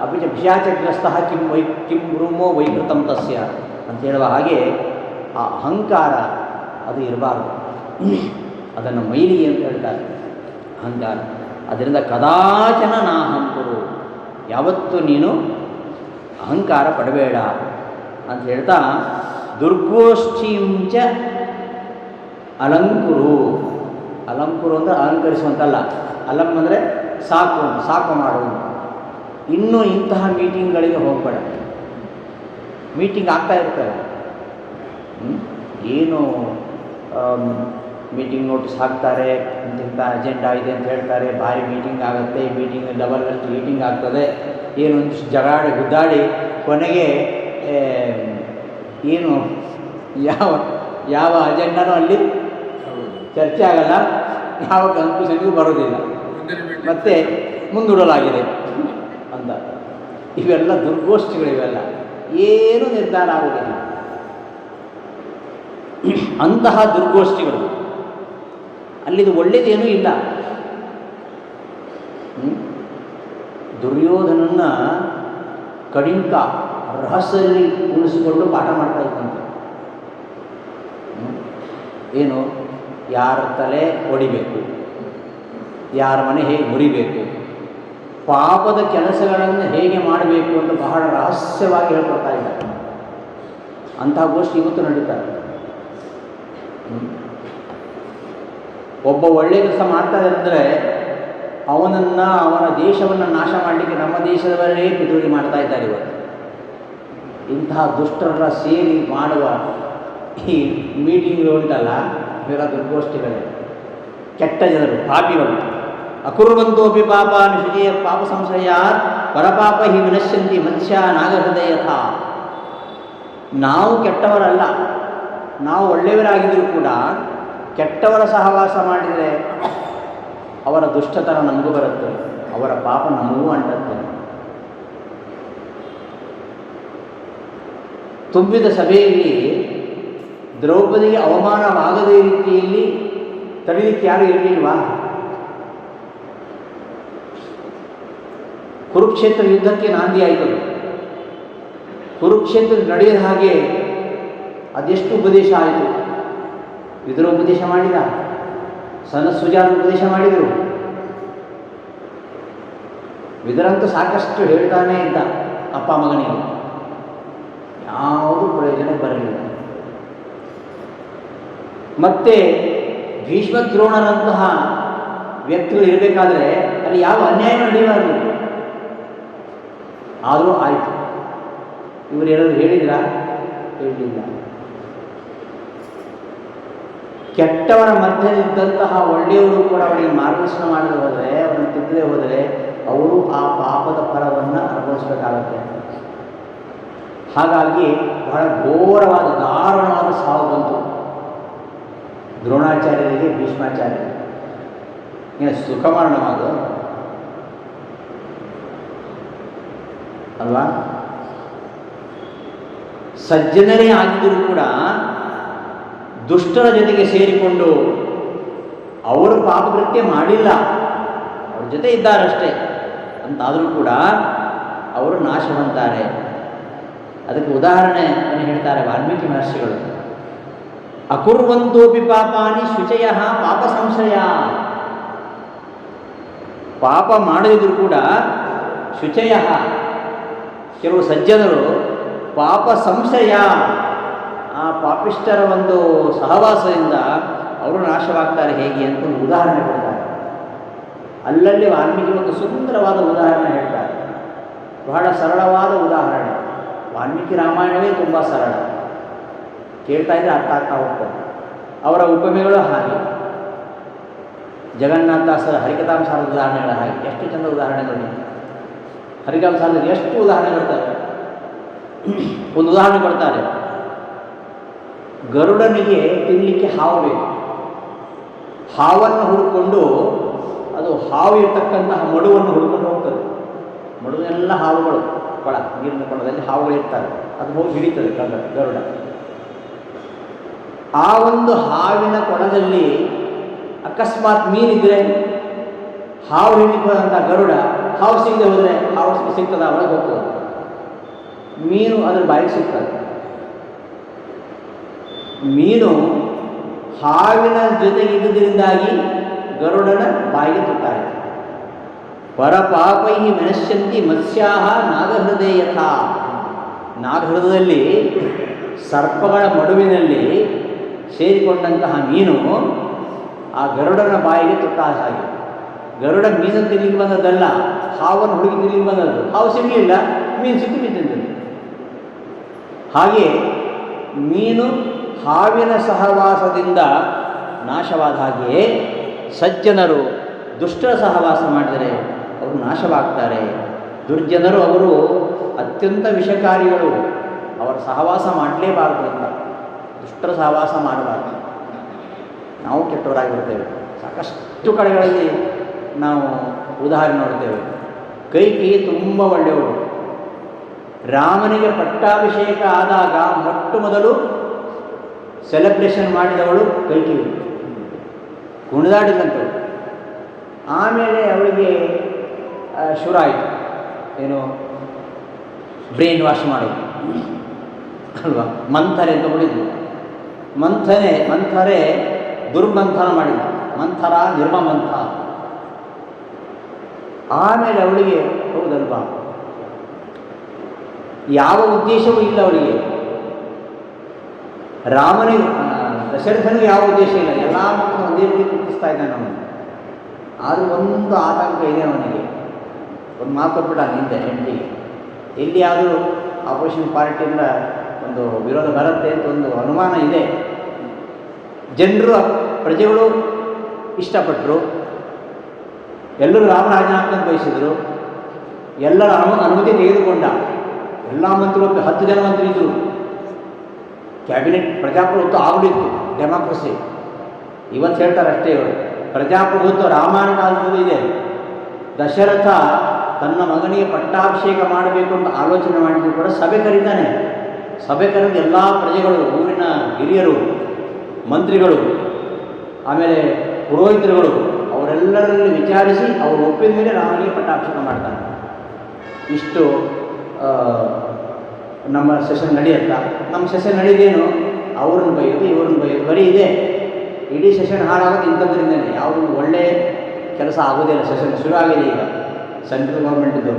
ಅಪಿಚ ಭಿಷಾಚಗ್ರಸ್ತ ಕಿಂ ಬ್ರೂಮೋ ವೈಕೃತಂ ತಸ್ಯ ಅಂತ ಹೇಳುವ ಹಾಗೆ ಆ ಅಹಂಕಾರ ಅದು ಇರಬಾರ್ದು. ಅದನ್ನು ಮೈಲಿಗೆ ಅಂತ ಹೇಳ್ತಾರೆ ಅಹಂಕಾರ. ಅದರಿಂದ ಕದಾಚನ ನಾಹಂಕುರು, ಯಾವತ್ತೂ ನೀನು ಅಹಂಕಾರ ಪಡಬೇಡ ಅಂತ ಹೇಳ್ತಾ, ದುರ್ಗೋಷ್ಠೀಂಚ ಅಲಂಕುರು. ಅಲಂಕುರು ಅಂದರೆ ಅಲಂಕರಿಸುವಂತಲ್ಲ, ಅಲಂ ಅಂದರೆ ಸಾಕು ಮಾಡುವುದು. ಇನ್ನೂ ಇಂತಹ ಮೀಟಿಂಗ್ಗಳಿಗೆ ಹೋಗಬೇಡ. ಮೀಟಿಂಗ್ ಆಗ್ತಾ ಇರ್ತವೆ, ಏನು ಮೀಟಿಂಗ್ ನೋಟಿಸ್ ಹಾಕ್ತಾರೆ, ಇಂಥ ಅಜೆಂಡಾ ಇದೆ ಅಂತ ಹೇಳ್ತಾರೆ, ಭಾರಿ ಮೀಟಿಂಗ್ ಆಗುತ್ತೆ, ಮೀಟಿಂಗ್ ಡಬಲ್ ಮೀಟಿಂಗ್ ಆಗ್ತದೆ, ಏನೊಂದಿಷ್ಟು ಜಗಾಡಿ ಗುದ್ದಾಡಿ ಕೊನೆಗೆ ಏನು ಯಾವ ಯಾವ ಅಜೆಂಡನೂ ಅಲ್ಲಿ ಚರ್ಚೆ ಆಗಲ್ಲ, ಯಾವ ಕನ್ಕ್ಲೂಷನ್ಗೂ ಬರೋದಿಲ್ಲ, ಮತ್ತೆ ಮುಂದೂಡಲಾಗಿದೆ ಅಂತ. ಇವೆಲ್ಲ ದುರ್ಗೋಷ್ಠಿಗಳು, ಇವೆಲ್ಲ ಏನೂ ನಿರ್ಧಾರ ಆಗುವುದಿಲ್ಲ. ಅಂತಹ ದುರ್ಗೋಷ್ಠಿಗಳು, ಅಲ್ಲಿದು ಒಳ್ಳೆಯದೇನೂ ಇಲ್ಲ. ದುರ್ಯೋಧನನ್ನ ಕಡಿಂಕ ರಹಸ್ಯದಲ್ಲಿ ಉಳಿಸಿಕೊಂಡು ಪಾಠ ಮಾಡ್ತಾ ಇದ್ದಂತೆ. ಏನು, ಯಾರ ತಲೆ ಹೊಡಿಬೇಕು, ಯಾರ ಮನೆ ಹೇಗೆ ಮುರಿಬೇಕು, ಪಾಪದ ಕೆಲಸಗಳನ್ನು ಹೇಗೆ ಮಾಡಬೇಕು ಅಂತ ಬಹಳ ರಹಸ್ಯವಾಗಿ ಹೇಳ್ಕೊಡ್ತಾ ಇದ್ದಾರೆ. ಅಂತಹ ಗೋಷ್ಠಿ ಇವತ್ತು ನಡೀತಾರೆ. ಒಬ್ಬ ಒಳ್ಳೆಯ ಕೆಲಸ ಮಾಡ್ತಾರೆ ಅಂದರೆ ಅವನನ್ನು, ಅವನ ದೇಶವನ್ನು ನಾಶ ಮಾಡಲಿಕ್ಕೆ ನಮ್ಮ ದೇಶದವರೇ ಪಿತೂರಿ ಮಾಡ್ತಾ ಇದ್ದಾರೆ ಇವತ್ತು. ಇಂತಹ ದುಷ್ಟರೆಲ್ಲ ಸೇರಿ ಮಾಡುವ ಈ ಮೀಟಿಂಗ್ಗಳು ಉಂಟಲ್ಲ, ಇವೆಲ್ಲ ದುರ್ಗೋಷ್ಠಿಗಳೇ, ಕೆಟ್ಟ ಜನರು, ಪಾಪಿಗಳು. ಅಕುರ್ವಂತೋಪಿ ಪಾಪಾನು ಶುಚಿಯ ಪಾಪ ಸಂಶಯಾತ್ ಪರಪಾಪ ಹಿ ವಿನಶ್ಯಂತಿ ಮತ್ಸ್ಯ ನಾಗಹೃದಯಥ. ನಾವು ಕೆಟ್ಟವರಲ್ಲ, ನಾವು ಒಳ್ಳೆಯವರಾಗಿದ್ದರೂ ಕೂಡ ಕೆಟ್ಟವರ ಸಹವಾಸ ಮಾಡಿದರೆ ಅವರ ದುಷ್ಟತನ ನಮಗೂ ಬರುತ್ತೆ, ಅವರ ಪಾಪ ನಮಗೂ ಅಂಟುತ್ತೆ. ತುಂಬಿದ ಸಭೆಯಲ್ಲಿ ದ್ರೌಪದಿಗೆ ಅವಮಾನವಾಗದೇ ರೀತಿಯಲ್ಲಿ ತಡೆಯಲಿಕ್ಕೆ ಯಾರು ಇರಲಿಲ್ವಾ? ಕುರುಕ್ಷೇತ್ರ ಯುದ್ಧಕ್ಕೆ ನಾಂದಿ ಆಯಿತು. ಕುರುಕ್ಷೇತ್ರ ನಡೆಯದ ಹಾಗೆ ಅದೆಷ್ಟು ಉಪದೇಶ ಆಯಿತು. ವಿದುರ ಉಪದೇಶ ಮಾಡಿದ, ಸನತ್ಸುಜಾತ ಉಪದೇಶ ಮಾಡಿದರು. ವಿದುರಂತೂ ಸಾಕಷ್ಟು ಹೇಳ್ತಾನೇ ಇದ್ದ ಅಪ್ಪ ಮಗನಿಗೆ, ಯಾವುದೂ ಪ್ರಯೋಜನ ಬರಲಿಲ್ಲ. ಮತ್ತೆ ಭೀಷ್ಮ ದ್ರೋಣರಂತಹ ವ್ಯಕ್ತಿಗಳು ಇರಬೇಕಾದ್ರೆ ಅಲ್ಲಿ ಯಾವ ಅನ್ಯಾಯ ನಡೆಯಬಾರದು. ಆದರೂ ಆಯಿತು. ಇವರು ಏನಾದರೂ ಹೇಳಿದ್ರಾ? ಹೇಳಿಲ್ಲ. ಕೆಟ್ಟವರ ಮಧ್ಯದಲ್ಲಿದ್ದಂತಹ ಒಳ್ಳೆಯವರು ಕೂಡ ಅವರಿಗೆ ಮಾರ್ಗದರ್ಶನ ಮಾಡದೆ ಹೋದರೆ, ಅವರನ್ನು ತಿದ್ದದೆ ಹೋದರೆ ಅವರು ಆ ಪಾಪದ ಫಲವನ್ನು ಅನುಭವಿಸಬೇಕಾಗತ್ತೆ. ಹಾಗಾಗಿ ಬಹಳ ಘೋರವಾದ ದಾರುಣವಾದ ಸಾವು ಬಂತು ದ್ರೋಣಾಚಾರ್ಯರಿಗೆ, ಭೀಷ್ಮಾಚಾರ್ಯರಿಗೆ. ಇನ್ನು ಸುಖಮರಣವಾದ ಅಲ್ವಾ? ಸಜ್ಜನರೇ ಆಗಿದ್ದರೂ ಕೂಡ ದುಷ್ಟರ ಜೊತೆಗೆ ಸೇರಿಕೊಂಡು ಅವರು ಪಾಪಕೃತ್ಯ ಮಾಡಿಲ್ಲ, ಅವ್ರ ಜೊತೆ ಇದ್ದಾರಷ್ಟೇ ಅಂತಾದರೂ ಕೂಡ ಅವರು ನಾಶವಂತಾರೆ. ಅದಕ್ಕೆ ಉದಾಹರಣೆ ಹೇಳ್ತಾರೆ ವಾಲ್ಮೀಕಿ ಮಹರ್ಷಿಗಳು. ಅಕುರ್ವಂತೋಪಿ ಪಾಪಾನಿ ಶುಚಯ ಪಾಪ ಸಂಶಯ. ಪಾಪ ಮಾಡದಿದ್ರೂ ಕೂಡ ಶುಚಯ, ಕೆಲವು ಸಜ್ಜನರು ಪಾಪ ಸಂಶಯ, ಆ ಪಾಪಿಷ್ಠರ ಒಂದು ಸಹವಾಸದಿಂದ ಅವರು ನಾಶವಾಗ್ತಾರೆ ಹೇಗೆ ಅಂತ ಒಂದು ಉದಾಹರಣೆ ಕೊಡ್ತಾರೆ. ಅಲ್ಲಲ್ಲಿ ವಾಲ್ಮೀಕಿ ಒಂದು ಸುಂದರವಾದ ಉದಾಹರಣೆ ಹೇಳ್ತಾರೆ, ಬಹಳ ಸರಳವಾದ ಉದಾಹರಣೆ. ವಾಲ್ಮೀಕಿ ರಾಮಾಯಣವೇ ತುಂಬ ಸರಳ, ಕೇಳ್ತಾ ಇದ್ರೆ ಅರ್ಥ ಆಗ್ತಾ ಹೋಗ್ತದೆ. ಅವರ ಉಪಮೆಗಳು ಹಾಗೆ, ಜಗನ್ನಾಥದಾಸರ ಹರಿಕಥಾಂಸಾರದ ಉದಾಹರಣೆಗಳ ಹಾಗೆ ಎಷ್ಟು ಚಂದ ಉದಾಹರಣೆಗಳು. ಹರಿಕಥಾಂಸಾರದಲ್ಲಿ ಎಷ್ಟು ಉದಾಹರಣೆ ಕೊಡ್ತಾರೆ. ಒಂದು ಉದಾಹರಣೆ ಕೊಡ್ತಾರೆ, ಗರುಡನಿಗೆ ತಿನ್ನಲಿಕ್ಕೆ ಹಾವು ಬೇಕು. ಹಾವನ್ನು ಹುಡುಕೊಂಡು ಅದು ಹಾವು ಇರ್ತಕ್ಕಂತಹ ಮಡುವನ್ನು ಹುಡುಕೊಂಡು ಹೋಗ್ತದೆ. ಮಡುವೆಲ್ಲ ಹಾವುಗಳು, ಕೊಳ, ನೀರಿನ ಕೊಳದಲ್ಲಿ ಹಾವುಗಳು ಇರ್ತಾರೆ, ಅದು ಹೋಗಿ ಹಿಡಿತದೆ ಗರುಡ. ಆ ಒಂದು ಹಾವಿನ ಕೊಳದಲ್ಲಿ ಅಕಸ್ಮಾತ್ ಮೀನಿದ್ರೆ ಹಾವು ಹಿಡಿಲಿಕ್ಕೆ ಹೋದಂಥ ಗರುಡ ಹಾವು ಸಿಗದೆ ಹೋದರೆ ಹಾವು ಸಿಗ್ತದ, ಒಳಗೆ ಹೋಗ್ತದೆ. ಮೀನು ಅದ್ರ ಬಾಯಿಗೆ ಸಿಗ್ತದೆ. ಮೀನು ಹಾವಿನ ಜೊತೆಗಿದ್ದುದರಿಂದಾಗಿ ಗರುಡನ ಬಾಯಿಗೆ ತುತ್ತಾಯಿತು. ಪರಪಾಪೈ ವಿನಶ್ಯಂತಿ ಮತ್ಸ್ಯಾಹ ನಾಗಹೃದಯಥ. ನಾಗಹೃದಯದಲ್ಲಿ ಸರ್ಪಗಳ ಮಡುವಿನಲ್ಲಿ ಸೇರಿಕೊಂಡಂತಹ ಮೀನು ಆ ಗರುಡನ ಬಾಯಿಗೆ ತುತ್ತಾದ ಹಾಗೆ. ಗರುಡ ಮೀನು ತಿನ್ನಲಿಕ್ಕೆ ಬಂದದ್ದಲ್ಲ, ಹಾವನ್ನು ಹುಡುಗಿ ತಿನ್ನಲಿಕ್ಕೆ ಬಂದದ್ದು. ಹಾವು ಸಿಗಲಿಲ್ಲ, ಮೀನು ಸಿಕ್ಕು ತಿಂತದ್ದು. ಹಾಗೆ ಮೀನು ಹಾವಿನ ಸಹವಾಸದಿಂದ ನಾಶವಾದ ಹಾಗೆಯೇ ಸಜ್ಜನರು ದುಷ್ಟರ ಸಹವಾಸ ಮಾಡಿದರೆ ಅವರು ನಾಶವಾಗ್ತಾರೆ ದುರ್ಜನರು ಅವರು ಅತ್ಯಂತ ವಿಷಕಾರಿಗಳು, ಅವರ ಸಹವಾಸ ಮಾಡಲೇಬಾರದು ಅಂತ. ದುಷ್ಟರ ಸಹವಾಸ ಮಾಡಬಾರ್ದು. ನಾವು ಕೆಟ್ಟವರಾಗಿರ್ತೇವೆ. ಸಾಕಷ್ಟು ಕಡೆಗಳಲ್ಲಿ ನಾವು ಉದಾಹರಣೆ ನೋಡ್ತೇವೆ. ಕೈಕೇಯಿ ತುಂಬ ಒಳ್ಳೆಯವಳು. ರಾಮನಿಗೆ ಪಟ್ಟಾಭಿಷೇಕ ಆದಾಗ ಮೊಟ್ಟ ಮೊದಲು ಸೆಲೆಬ್ರೇಷನ್ ಮಾಡಿದವಳು ಕೈಕೇಯಿ, ಕುಣಿದಾಡಿದಂಥವಳು. ಆಮೇಲೆ ಅವಳಿಗೆ ಶುರು ಆಯಿತು ಏನು, ಬ್ರೈನ್ ವಾಶ್ ಮಾಡೋದು ಅಲ್ವಾ. ಮಂಥರೆ ಅಂತ ಹೊಡಿದ್ಲು. ಮಂಥರೆ ದುರ್ಮಂಥನ ಮಾಡಿದ್ಲು. ಮಂಥರ ನಿರ್ಮಮಂಥ. ಆಮೇಲೆ ಅವಳಿಗೆ ಹೌದಲ್ವಾ, ಯಾವ ಉದ್ದೇಶವೂ ಇಲ್ಲ ಅವಳಿಗೆ. ರಾಮನಿಗೆ ದಶರಥನಿಗೆ ಯಾವ ಉದ್ದೇಶ ಇಲ್ಲ, ಎಲ್ಲ ಮಕ್ಕಳು ಒಂದೇ ರೀತಿ ಪ್ರೀತಿಸ್ತಾ ಇದ್ದಾನೆ ಅವನು. ಆದರೂ ಒಂದು ಆತಂಕ ಇದೆ ಅವನಿಗೆ. ಒಂದು ಮಾತು ಕೊಟ್ಬಿಟ್ಟ ನಿಂದೆ ಹೆಂಡತಿಗೆ, ಎಲ್ಲಿಯಾದರೂ ಆಪೋಸಿಷನ್ ಪಾರ್ಟಿಯಿಂದ ಒಂದು ವಿರೋಧ ಬರುತ್ತೆ ಅಂತ ಒಂದು ಅನುಮಾನ ಇದೆ. ಜನರು ಪ್ರಜೆಗಳು ಇಷ್ಟಪಟ್ಟರು, ಎಲ್ಲರೂ ರಾಮರಾಜನಾಗ್ತಂತ ಬಯಸಿದರು. ಎಲ್ಲರ ಅನುಮತಿ ತೆಗೆದುಕೊಂಡ. ಎಲ್ಲ ಮಂತ್ರಿಗಳು 10 ಜನ ಮಂತ್ರಿ ಇದ್ದರು. ಕ್ಯಾಬಿನೆಟ್ ಪ್ರಜಾಪ್ರಭುತ್ವ ಆಗಲಿತ್ತು, ಡೆಮಾಕ್ರಸಿ. ಇವತ್ತು ಹೇಳ್ತಾರೆ ಅಷ್ಟೇ ಇವರು, ಪ್ರಜಾಪ್ರಭುತ್ವ ರಾಮಾಯಣ ಕಾಲದಲ್ಲೂ ಇದೆ. ದಶರಥ ತನ್ನ ಮಗನಿಗೆ ಪಟ್ಟಾಭಿಷೇಕ ಮಾಡಬೇಕು ಅಂತ ಆಲೋಚನೆ ಮಾಡಿದ್ರು ಕೂಡ ಸಭೆ ಕರೀತಾನೆ. ಸಭೆ ಕರೆದು ಎಲ್ಲ ಪ್ರಜೆಗಳು, ಊರಿನ ಹಿರಿಯರು, ಮಂತ್ರಿಗಳು, ಆಮೇಲೆ ಪುರೋಹಿತರುಗಳು, ಅವರೆಲ್ಲರಲ್ಲಿ ವಿಚಾರಿಸಿ ಅವರು ಒಪ್ಪಿದ ಮೇಲೆ ರಾಮನಿಗೆ ಪಟ್ಟಾಭಿಷೇಕ ಮಾಡ್ತಾನೆ. ಇಷ್ಟು ನಮ್ಮ ಸೆಷನ್ ನಡೆಯುತ್ತಾ? ನಮ್ಮ ಸೆಷನ್ ನಡೆದೇನು, ಅವ್ರನ್ನ ಬೈಯೋದು ಇವ್ರನ್ನ ಬೈಯೋದು ಬರೀ ಇದೆ. ಇಡೀ ಸೆಷನ್ ಹಾಳಾಗೋದು ಇಂಥದ್ರಿಂದಲೇ. ಯಾವುದೊಂದು ಒಳ್ಳೆಯ ಕೆಲಸ ಆಗೋದಿಲ್ಲ. ಸೆಷನ್ ಶುರು ಆಗಿದೆ ಈಗ, ಸೆಂಟ್ರಲ್ ಗೌರ್ಮೆಂಟಿದ್ದು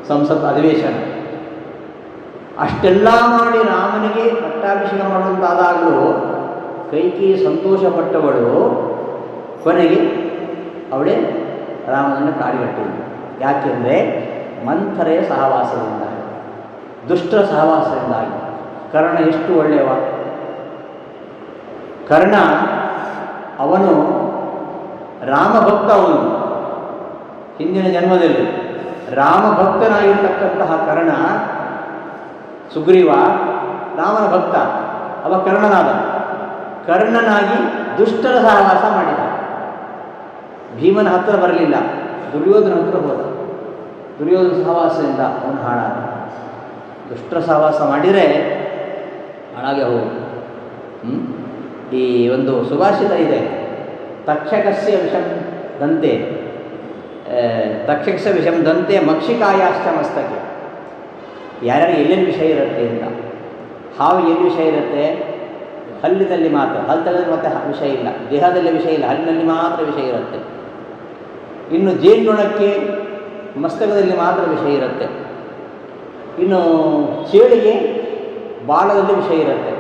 ಸಂಸತ್ ಅಧಿವೇಶನ. ಅಷ್ಟೆಲ್ಲ ಮಾಡಿ ರಾಮನಿಗೆ ಪಟ್ಟಾಭಿಷೇಕ ಮಾಡುವಂತಾದಾಗಲೂ ಕೈಕೇಯಿ ಸಂತೋಷಪಟ್ಟವಳು ಕೊನೆಗೆ ಅವಳೇ ರಾಮನನ್ನು ಕಾಡಿಗಟ್ಟಿದ್ಳು. ಯಾಕೆಂದರೆ ಮಂಥರೆಯ ಸಹವಾಸದಿಂದಾಗಿ, ದುಷ್ಟರ ಸಹವಾಸದಿಂದಾಗಿ. ಕರ್ಣ ಎಷ್ಟು ಒಳ್ಳೆಯವ. ಕರ್ಣ ಅವನು ರಾಮಭಕ್ತ. ಅವನು ಹಿಂದಿನ ಜನ್ಮದಲ್ಲಿ ರಾಮಭಕ್ತನಾಗಿರ್ತಕ್ಕಂತಹ ಕರ್ಣ, ಸುಗ್ರೀವ ರಾಮನ ಭಕ್ತ, ಅವ ಕರ್ಣನಾದ. ಕರ್ಣನಾಗಿ ದುಷ್ಟರ ಸಹವಾಸ ಮಾಡಿದ. ಭೀಮನ ಹತ್ತಿರ ಬರಲಿಲ್ಲ, ದುರ್ಯೋಧನ ಹತ್ತಿರ ಹೋದ. ದುರ್ಯೋಧನ ಸಹವಾಸದಿಂದ ಅವನು ಹಾಳಾದ. ದುಷ್ಟರ ಸಹವಾಸ ಮಾಡಿದರೆ ಹಾಳಾಗೆ ಹೋಗುದು. ಈ ಒಂದು ಸುಭಾಷಿತ ಇದೆ, ತಕ್ಷಕಸ್ಯ ವಿಷಂ ದಂತೆ, ತಕ್ಷಕಸ್ಯ ವಿಷಂ ದಂತೆ ಮಕ್ಷಿಕಾಯಾಶ್ಚ ಮಸ್ತಕೆ. ಯಾರ್ಯಾರು ಎಲ್ಲೆಲ್ಲಿ ವಿಷಯ ಇರುತ್ತೆ ಅಂತ. ಹಾವು ಎಲ್ಲಿ ವಿಷಯ ಇರುತ್ತೆ? ಹಲ್ಲಿನಲ್ಲಿ ಮಾತ್ರ. ಹಲ್ಲು ತೆಗೆದ್ರೆ ಮತ್ತೆ ವಿಷಯ ಇಲ್ಲ, ದೇಹದಲ್ಲಿ ವಿಷಯ ಇಲ್ಲ, ಹಲ್ಲಿನಲ್ಲಿ ಮಾತ್ರ ವಿಷಯ ಇರುತ್ತೆ. ಇನ್ನು ಜೇನುನೊಣಕ್ಕೆ ಮಸ್ತಕದಲ್ಲಿ ಮಾತ್ರ ವಿಷಯ ಇರುತ್ತೆ. ಇನ್ನು ಚೇಳಿಗೆ ಬಾಲದಲ್ಲಿ ವಿಷಯ ಇರುತ್ತೆ.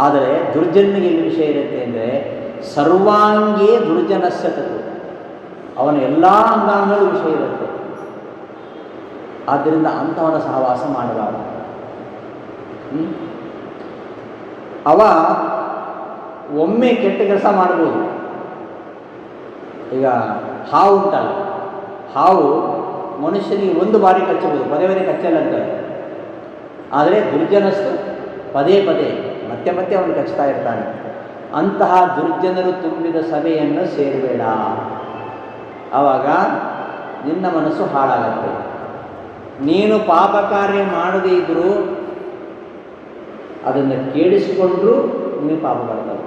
ಆದರೆ ದುರ್ಜನಿಗೆ ಎಲ್ಲಿ ವಿಷಯ ಇರುತ್ತೆ ಅಂದರೆ ಸರ್ವಾಂಗೇ ದುರ್ಜನಸ್ಯ ತತು, ಅವನ ಎಲ್ಲ ಅಂಗಾಂಗಗಳು ವಿಷಯ ಇರುತ್ತೆ. ಆದ್ದರಿಂದ ಅಂಥವನ ಸಹವಾಸ ಮಾಡಬಾರದು. ಅವ ಒಮ್ಮೆ ಕೆಟ್ಟ ಕೆಲಸ ಮಾಡ್ಬೋದು. ಈಗ ಹಾವು ಉಂಟಲ್ಲ, ಹಾವು ಮನುಷ್ಯನಿಗೆ ಒಂದು ಬಾರಿ ಕಚ್ಚಬಹುದು, ಪದೇ ಪದೇ ಕಚ್ಚಲ್ಲ ಅಂತಾರೆ. ಆದರೆ ದುರ್ಜನಸ್ಸು ಪದೇ ಪದೇ ಮತ್ತೆ ಮತ್ತೆ ಅವನು ಕಚ್ತಾ ಇರ್ತಾನೆ. ಅಂತಹ ದುರ್ಜನರು ತುಂಬಿದ ಸಭೆಯನ್ನು ಸೇರಬೇಡ. ಆವಾಗ ನಿನ್ನ ಮನಸ್ಸು ಹಾಳಾಗತ್ತೆ. ನೀನು ಪಾಪ ಕಾರ್ಯ ಮಾಡದೇ ಇದ್ದರೂ ಅದನ್ನು ಕೇಳಿಸಿಕೊಂಡ್ರೂ ನೀನು ಪಾಪ ಬರ್ತದೆ.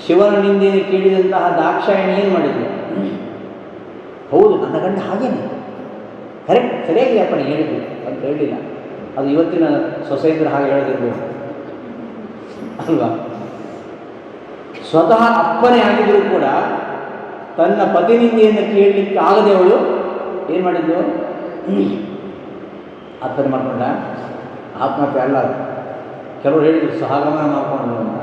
ಶಿವನ ನಿಂದೆಯನ್ನು ಕೇಳಿದಂತಹ ದಾಕ್ಷಾಯಣಿ ಏನು ಮಾಡಿದ್ರು? ಹೌದು, ನನ್ನ ಗಂಡ ಹಾಗೇನೆ, ಕರೆಕ್ಟ್, ಸರಿಯಾಗಿ ಅಪ್ಪನೇ ಹೇಳಿದ್ರು ಅಂತ ಹೇಳಲಿಲ್ಲ. ಅದು ಇವತ್ತಿನ ಸೊಸೈಟಿ ಹಾಗೆ ಹೇಳದಿರ್ಬೋದು ಅಲ್ವಾ? ಸ್ವತಃ ಅಪ್ಪನೇ ಆಗಿದ್ದರೂ ಕೂಡ ತನ್ನ ಪತಿನಿಂದೆಯನ್ನು ಕೇಳಲಿಕ್ಕೆ ಆಗದೆ ಅವಳು ಏನು ಮಾಡಿದ್ಲು? ಆತ್ಮಹತ್ಯೆ ಮಾಡಿಕೊಂಡ. ಆತ್ಮಹತ್ಯೆ ಅಲ್ಲ, ಕೆಲವರು ಹೇಳಿದರು ಸಹಗಮನ ಮಾಡಿಕೊಂಡು ಅಂತ.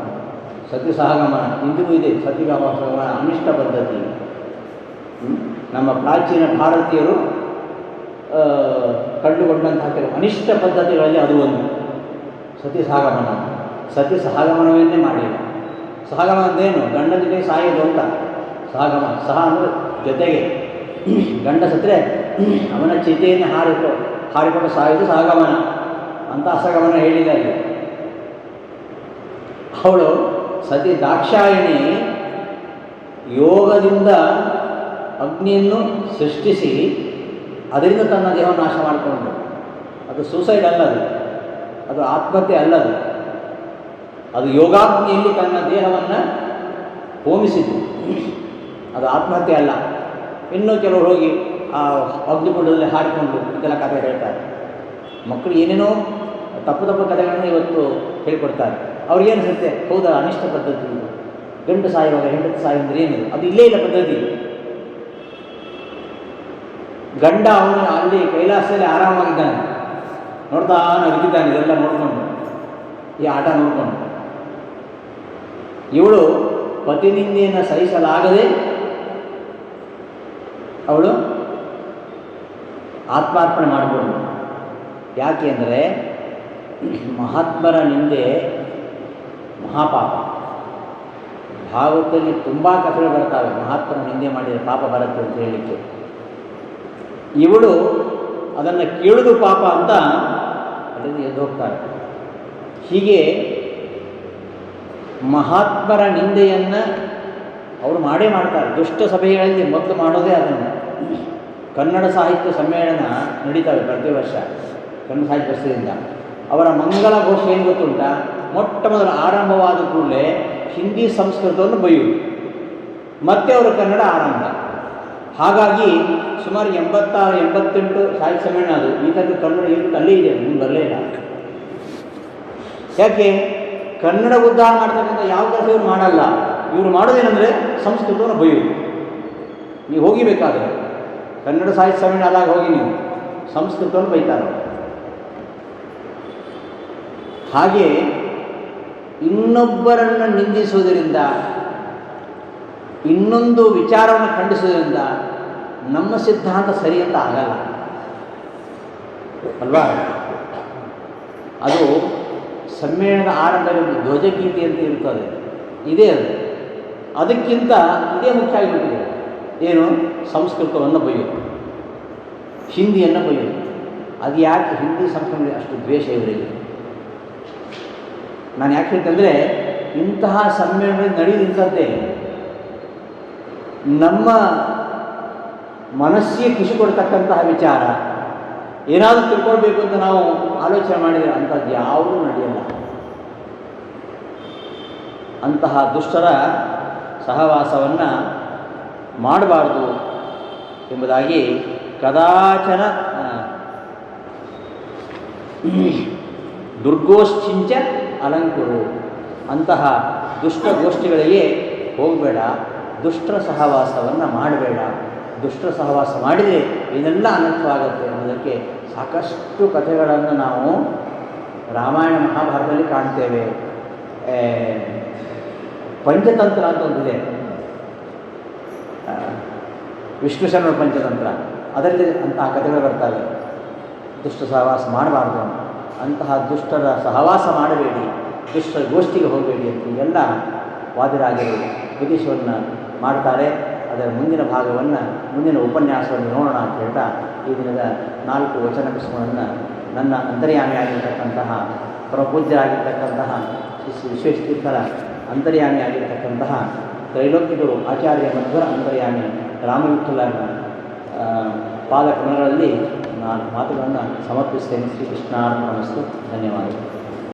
ಸತಿ ಸಹಗಮನ ಇಂದಿಗೂ ಇದೆ. ಸತಿಗಮ ಸಹಗಮನ ಅನಿಷ್ಟ ಪದ್ಧತಿ. ನಮ್ಮ ಪ್ರಾಚೀನ ಭಾರತೀಯರು ಕಂಡುಕೊಂಡಂತಹ ಕೆಲವು ಅನಿಷ್ಟ ಪದ್ಧತಿಗಳಲ್ಲಿ ಅದು ಒಂದು ಸತಿ ಸಹಗಮನ. ಸತಿ ಸಹಗಮನವನ್ನೇ ಮಾಡಿಲ್ಲ. ಸಹಗಮನ ಅಂದೇನು? ಗಂಡನ ಜೊತೆಗೆ ಸಾಯೋದು ಅಂತ ಸಹಗಮನ. ಸಹ ಅಂದರೆ ಜೊತೆಗೆ, ಗಂಡ ಸತ್ತರೆ ಅವನ ಚಿತೆಯನ್ನು ಹಾರಿಕೊಂಡು ಸಾಯೋದು ಸಹಗಮನ ಅಂತ ಅಸಗಮನ ಹೇಳಿಲ್ಲ ಅಲ್ಲಿ. ಅವಳು ಸತಿ ದಾಕ್ಷಾಯಿಣಿ ಯೋಗದಿಂದ ಅಗ್ನಿಯನ್ನು ಸೃಷ್ಟಿಸಿ ಅದರಿಂದ ತನ್ನ ದೇಹ ನಾಶ ಮಾಡಿಕೊಂಡು, ಅದು ಸೂಸೈಡ್ ಅಲ್ಲದು, ಅದು ಆತ್ಮಹತ್ಯೆ ಅಲ್ಲದು, ಅದು ಯೋಗಾಗ್ನಿಯಲ್ಲಿ ತನ್ನ ದೇಹವನ್ನು ಹೋಮಿಸಿದ್ದು, ಅದು ಆತ್ಮಹತ್ಯೆ ಅಲ್ಲ. ಇನ್ನೂ ಕೆಲವರು ಹೋಗಿ ಆ ಅಗ್ನಿಕುಂಡದಲ್ಲಿ ಹಾರಿಕೊಂಡು ಇದೆಲ್ಲ ಕಥೆ ಹೇಳ್ತಾರೆ. ಮಕ್ಕಳು ಏನೇನೋ ತಪ್ಪು ಕಥೆಗಳನ್ನು ಇವತ್ತು ಹೇಳ್ಕೊಡ್ತಾರೆ. ಅವ್ರಿಗೇನು ಅನಿಸುತ್ತೆ, ಹೌದಾ ಅನಿಷ್ಟ ಪದ್ಧತಿ ಇದು, ಗಂಡು ಸಾಯುವಾಗ ಹೆಂಡತಿ ಸಾಯು ಅಂದರೆ ಏನಿದೆ, ಅದು ಇಲ್ಲೇ ಇಲ್ಲ ಪದ್ಧತಿ. ಗಂಡ ಅವನು ಅಲ್ಲಿ ಕೈಲಾಸದಲ್ಲಿ ಆರಾಮಾಗಿದ್ದಾನೆ, ನೋಡ್ತಾ ನಗುತ್ತಿದ್ದಾನೆ, ಇದೆಲ್ಲ ನೋಡಿಕೊಂಡು, ಈ ಆಟ ನೋಡಿಕೊಂಡು. ಇವಳು ಪತಿನಿಂದೆಯನ್ನು ಸಹಿಸಲಾಗದೆ ಅವಳು ಆತ್ಮಾರ್ಪಣೆ ಮಾಡಿಕೊಂಡು. ಯಾಕೆ ಅಂದರೆ ಮಹಾತ್ಮರ ನಿಂದೆ ಮಹಾಪಾಪ. ಭಾಗವತದಲ್ಲಿ ತುಂಬ ಕಥೆಗಳು ಬರ್ತಾವೆ, ಮಹಾತ್ಮರ ನಿಂದೆ ಮಾಡಿದರೆ ಪಾಪ ಬರುತ್ತೆ ಅಂತ ಹೇಳಲಿಕ್ಕೆ. ಇವಳು ಅದನ್ನು ಕೇಳುವುದು ಪಾಪ ಅಂತ ಅದರಿಂದ ಎದ್ದು ಹೋಗ್ತಾರೆ. ಹೀಗೆ ಮಹಾತ್ಮರ ನಿಂದೆಯನ್ನು ಅವರು ಮಾಡೇ ಮಾಡ್ತಾರೆ. ದುಷ್ಟ ಸಭೆಗಳಲ್ಲಿ ಮೊದಲು ಮಾಡೋದೇ ಅದನ್ನು. ಕನ್ನಡ ಸಾಹಿತ್ಯ ಸಮ್ಮೇಳನ ನಡೀತವೆ ಪ್ರತಿ ವರ್ಷ ಕನ್ನಡ ಸಾಹಿತ್ಯ ಪರಿಷತ್ತಿಂದ. ಅವರ ಮಂಗಲ ಘೋಷ ಏನು ಗೊತ್ತುಂಟ, ಮೊಟ್ಟ ಮೊದಲು ಆರಂಭವಾದ ಕೂಡಲೇ ಹಿಂದಿ ಸಂಸ್ಕೃತವನ್ನು ಬೈಯುವುದು, ಮತ್ತೆ ಅವರು ಕನ್ನಡ ಆರಂಭ. ಹಾಗಾಗಿ ಸುಮಾರು 86-88 ಸಾಹಿತ್ಯ ಸಮ್ಮೇಳನ ಅದು. ಈ ಥರದ್ದು ಕನ್ನಡ ಏನು ಅಲ್ಲೇ ಇದೆ, ಮುಂದೆ ಬರಲೇ ಇಲ್ಲ. ಯಾಕೆ? ಕನ್ನಡ ಉದ್ಧಾರ ಮಾಡ್ತಕ್ಕಂಥ ಯಾವ ಕೆಲಸ ಇವರು ಮಾಡಲ್ಲ. ಇವರು ಮಾಡೋದೇನೆಂದರೆ ಸಂಸ್ಕೃತವನ್ನು ಬೈಯುವುದು. ನೀವು ಹೋಗಿಬೇಕಾದ್ರೆ ಕನ್ನಡ ಸಾಹಿತ್ಯ ಸಮ್ಮೇಳನ ಆದಾಗ ಹೋಗಿ ನೀವು ಸಂಸ್ಕೃತವನ್ನು ಬೈತಾರೆ. ಹಾಗೆ ಇನ್ನೊಬ್ಬರನ್ನು ನಿಂದಿಸುವುದರಿಂದ, ಇನ್ನೊಂದು ವಿಚಾರವನ್ನು ಖಂಡಿಸುವುದರಿಂದ ನಮ್ಮ ಸಿದ್ಧಾಂತ ಸರಿ ಅಂತ ಆಗಲ್ಲ ಅಲ್ವಾ? ಅದು ಸಮ್ಮೇಳನದ ಆರಂಭದಲ್ಲಿ ಧ್ವಜಗೀತೆ ಅಂತ ಇರ್ತದೆ, ಇದೇ ಅದು. ಅದಕ್ಕಿಂತ ಇದೇ ಮುಖ್ಯ ಆಗಿಬಿಟ್ಟಿದೆ. ಏನು? ಸಂಸ್ಕೃತವನ್ನು ಬೈಯೋದು, ಹಿಂದಿಯನ್ನು ಬೈಯೋದು. ಅದು ಯಾಕೆ ಹಿಂದಿ ಸಂಸ್ಕೃತಿ ಅಷ್ಟು ದ್ವೇಷ ಇವರಿಗೆ? ನಾನು ಯಾಕೆ ಹೇಳ್ತಂದರೆ, ಇಂತಹ ಸಮ್ಮೇಳನದಲ್ಲಿ ನಡೆಯುವಂಥದ್ದೇ ನಮ್ಮ ಮನಸ್ಸಿಗೆ ಖುಷಿ ಕೊಡ್ತಕ್ಕಂತಹ ವಿಚಾರ. ಏನಾದರೂ ತಿಳ್ಕೊಳ್ಬೇಕು ಅಂತ ನಾವು ಆಲೋಚನೆ ಮಾಡಿದರೆ ಅಂಥದ್ದು ಯಾವುದೂ ನಡೆಯಲ್ಲ. ಅಂತಹ ದುಷ್ಟರ ಸಹವಾಸವನ್ನು ಮಾಡಬಾರ್ದು ಎಂಬುದಾಗಿ ಕದಾಚನ ದುರ್ಗೋಷ್ಠಿಂಚ ಅಲಂಕರು. ಅಂತಹ ದುಷ್ಟಗೋಷ್ಠಿಗಳಿಗೆ ಹೋಗಬೇಡ, ದುಷ್ಟರ ಸಹವಾಸವನ್ನು ಮಾಡಬೇಡ. ದುಷ್ಟರ ಸಹವಾಸ ಮಾಡಿದರೆ ಏನೆಲ್ಲ ಅನರ್ಥವಾಗುತ್ತೆ ಅನ್ನೋದಕ್ಕೆ ಸಾಕಷ್ಟು ಕಥೆಗಳನ್ನು ನಾವು ರಾಮಾಯಣ ಮಹಾಭಾರತದಲ್ಲಿ ಕಾಣ್ತೇವೆ. ಪಂಚತಂತ್ರ ಅಂತ ಒಂದಿದೆ, ವಿಷ್ಣು ಶರಣರ ಪಂಚತಂತ್ರ. ಅದರಲ್ಲಿ ಅಂತಹ ಕಥೆಗಳು ಬರ್ತವೆ. ದುಷ್ಟ ಸಹವಾಸ ಮಾಡಬಾರ್ದು, ಅಂತಹ ದುಷ್ಟರ ಸಹವಾಸ ಮಾಡಬೇಡಿ, ದುಷ್ಟರ ಗೋಷ್ಠಿಗೆ ಹೋಗಬೇಡಿ ಅಂತ ಎಲ್ಲ ವಾದಿರಾಜರು ಉಪದೇಶವನ್ನು ಮಾಡ್ತಾರೆ. ಅದರ ಮುಂದಿನ ಭಾಗವನ್ನು, ಮುಂದಿನ ಉಪನ್ಯಾಸವನ್ನು ನೋಡೋಣ ಅಂತ ಹೇಳ್ತಾ ಈ ದಿನದ 4 ವಚನ ಪುಸ್ತಕಗಳನ್ನು ನನ್ನ ಅಂತರ್ಯಾಮಿಯಾಗಿರ್ತಕ್ಕಂತಹ ಪರಪೂಜ್ಯರಾಗಿರ್ತಕ್ಕಂತಹ ಶ್ರೀ ವಿಶ್ವೇಶತೀರ್ಥರ ಅಂತರ್ಯಾಮಿಯಾಗಿರ್ತಕ್ಕಂತಹ ತ್ರೈಲೋಕ್ಯಗುರು ಆಚಾರ್ಯ ಮಧ್ವರ ಅಂತರ್ಯಾಮಿ ರಾಮವಿಠಲನ ಪಾದಕಮಲಗಳಲ್ಲಿ ನಾನು ಮಾತುಗಳನ್ನು ಸಮರ್ಪಿಸ್ತೇನೆ. ಶ್ರೀ ಕೃಷ್ಣಾರ್ಪಣಮಸ್ತು. ಧನ್ಯವಾದಗಳು.